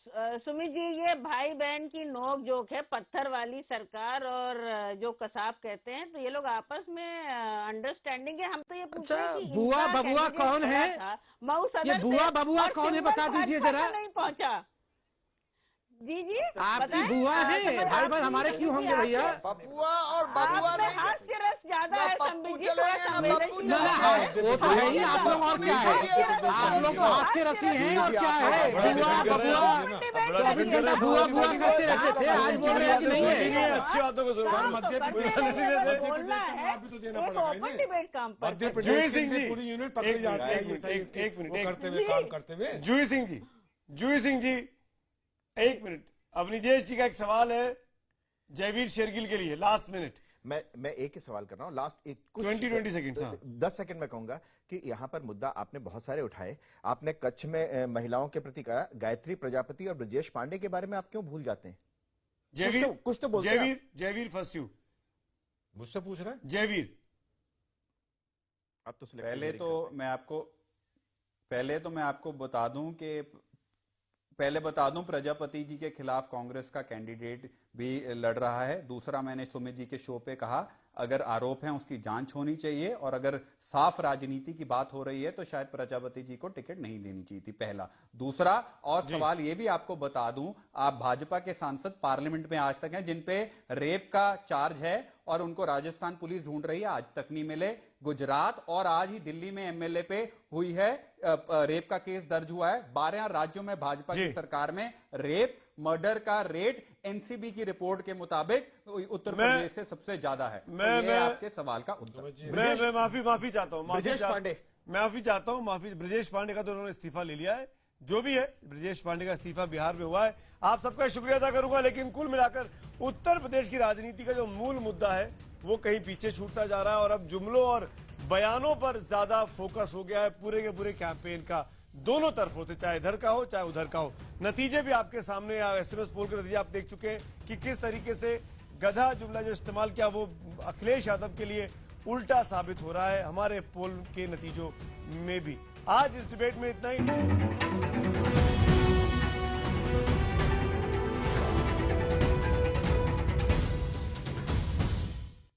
[SPEAKER 6] सुमित जी, ये भाई बहन की नोक जोक है, पत्थर वाली सरकार और जो कसाब कहते हैं, तो ये लोग आपस में अंडरस्टैंडिंग है। हम तो ये पूछ रहे हैं कि
[SPEAKER 7] बुआ बबुआ कौन है?
[SPEAKER 6] मऊ सदर
[SPEAKER 7] ये बुआ बबुआ कौन है, बता दीजिए जरा।
[SPEAKER 6] नहीं पहुंचा जी जी,
[SPEAKER 7] आपकी बुआ है? भाई बहन हमारे क्यों होंगे भैया?
[SPEAKER 8] बबुआ और बबुआ नहीं,
[SPEAKER 6] हास्य रस ज्यादा है
[SPEAKER 8] पप्पू
[SPEAKER 6] संबित जी,
[SPEAKER 8] चलेंगे
[SPEAKER 6] थोड़ा
[SPEAKER 8] ना पप्पू
[SPEAKER 6] संवेदनशील
[SPEAKER 8] चलेंगे।
[SPEAKER 7] वो तो है ही, आप लोग और क्या है? आप लोग तो हास्य रसी हैं और क्या है? बुआ बबुआ, तो अभी तक बुआ बुआ करते रहते थे, आज बोल रहे हैं कि नहीं है।
[SPEAKER 1] अच्छी बातों को सुनो।
[SPEAKER 10] मध्य प्रदेश भी तो देना पड़ेगा
[SPEAKER 6] ओपन डिबेट काम पर
[SPEAKER 10] मध्य
[SPEAKER 1] जूही
[SPEAKER 10] प्रदेश
[SPEAKER 1] सिंह जी,
[SPEAKER 10] की पूरी यूनिट पकड़ी जाती है
[SPEAKER 1] एक मिनट,
[SPEAKER 10] करते हुए काम करते हुए।
[SPEAKER 1] जूही सिंह जी, एक मिनट। अवनीजेश जी का एक सवाल है जयवीर शेरगिल के लिए, लास्ट मिनट।
[SPEAKER 11] मैं एक ही सवाल कर रहा हूँ, लास्ट
[SPEAKER 1] 20 सेकंड।
[SPEAKER 11] 10 सेकंड में कहूंगा कि यहाँ पर मुद्दा आपने बहुत सारे उठाए। आपने कच्छ में महिलाओं के प्रति कहा, गायत्री प्रजापति और ब्रजेश पांडे के बारे में आप क्यों भूल जाते हैं? कुछ तो बोलते हैं।
[SPEAKER 1] जयवीर फर्स्ट यू,
[SPEAKER 10] मुझसे पूछ रहे हैं?
[SPEAKER 1] जयवीर।
[SPEAKER 11] अब तो
[SPEAKER 9] पहले तो मैं आपको बता दूं प्रजापति जी के खिलाफ कांग्रेस का कैंडिडेट भी लड़ रहा है। दूसरा, मैंने सुमित जी के शो पे कहा अगर आरोप है उसकी जांच होनी चाहिए, और अगर साफ राजनीति की बात हो रही है तो शायद प्रजापति जी को टिकट नहीं देनी चाहिए थी, पहला। दूसरा, और सवाल ये भी आपको बता दूं, आप भाजपा के सांसद पार्लियामेंट में आज तक हैं जिनपे रेप का चार्ज है और उनको राजस्थान पुलिस ढूंढ रही है, आज तक नहीं मिले। गुजरात और आज ही दिल्ली में एमएलए पे हुई है रेप का केस दर्ज हुआ है। 12 राज्यों में भाजपा की सरकार में रेप मर्डर का रेट एनसीबी की रिपोर्ट के मुताबिक उत्तर प्रदेश से सबसे ज्यादा है। मैं आपके सवाल का उत्तर।
[SPEAKER 1] मैं माफी चाहता हूँ, ब्रजेश पांडे का तो उन्होंने इस्तीफा ले लिया है। जो भी है, ब्रजेश पांडे का इस्तीफा बिहार में हुआ है। आप सबका शुक्रिया अदा करूंगा, लेकिन कुल मिलाकर उत्तर प्रदेश की राजनीति का जो मूल मुद्दा है वो कहीं पीछे छूटता जा रहा है और अब जुमलों और बयानों पर ज्यादा फोकस हो गया है पूरे के पूरे कैंपेन का। दोनों तरफ होते, चाहे इधर का हो चाहे उधर का हो। नतीजे भी आपके सामने, एसएमएस पोल के नतीजे आप देख चुके हैं कि किस तरीके से गधा जुमला जो इस्तेमाल किया वो अखिलेश यादव के लिए उल्टा साबित हो रहा है, हमारे पोल के नतीजों में भी। आज इस डिबेट में इतना ही।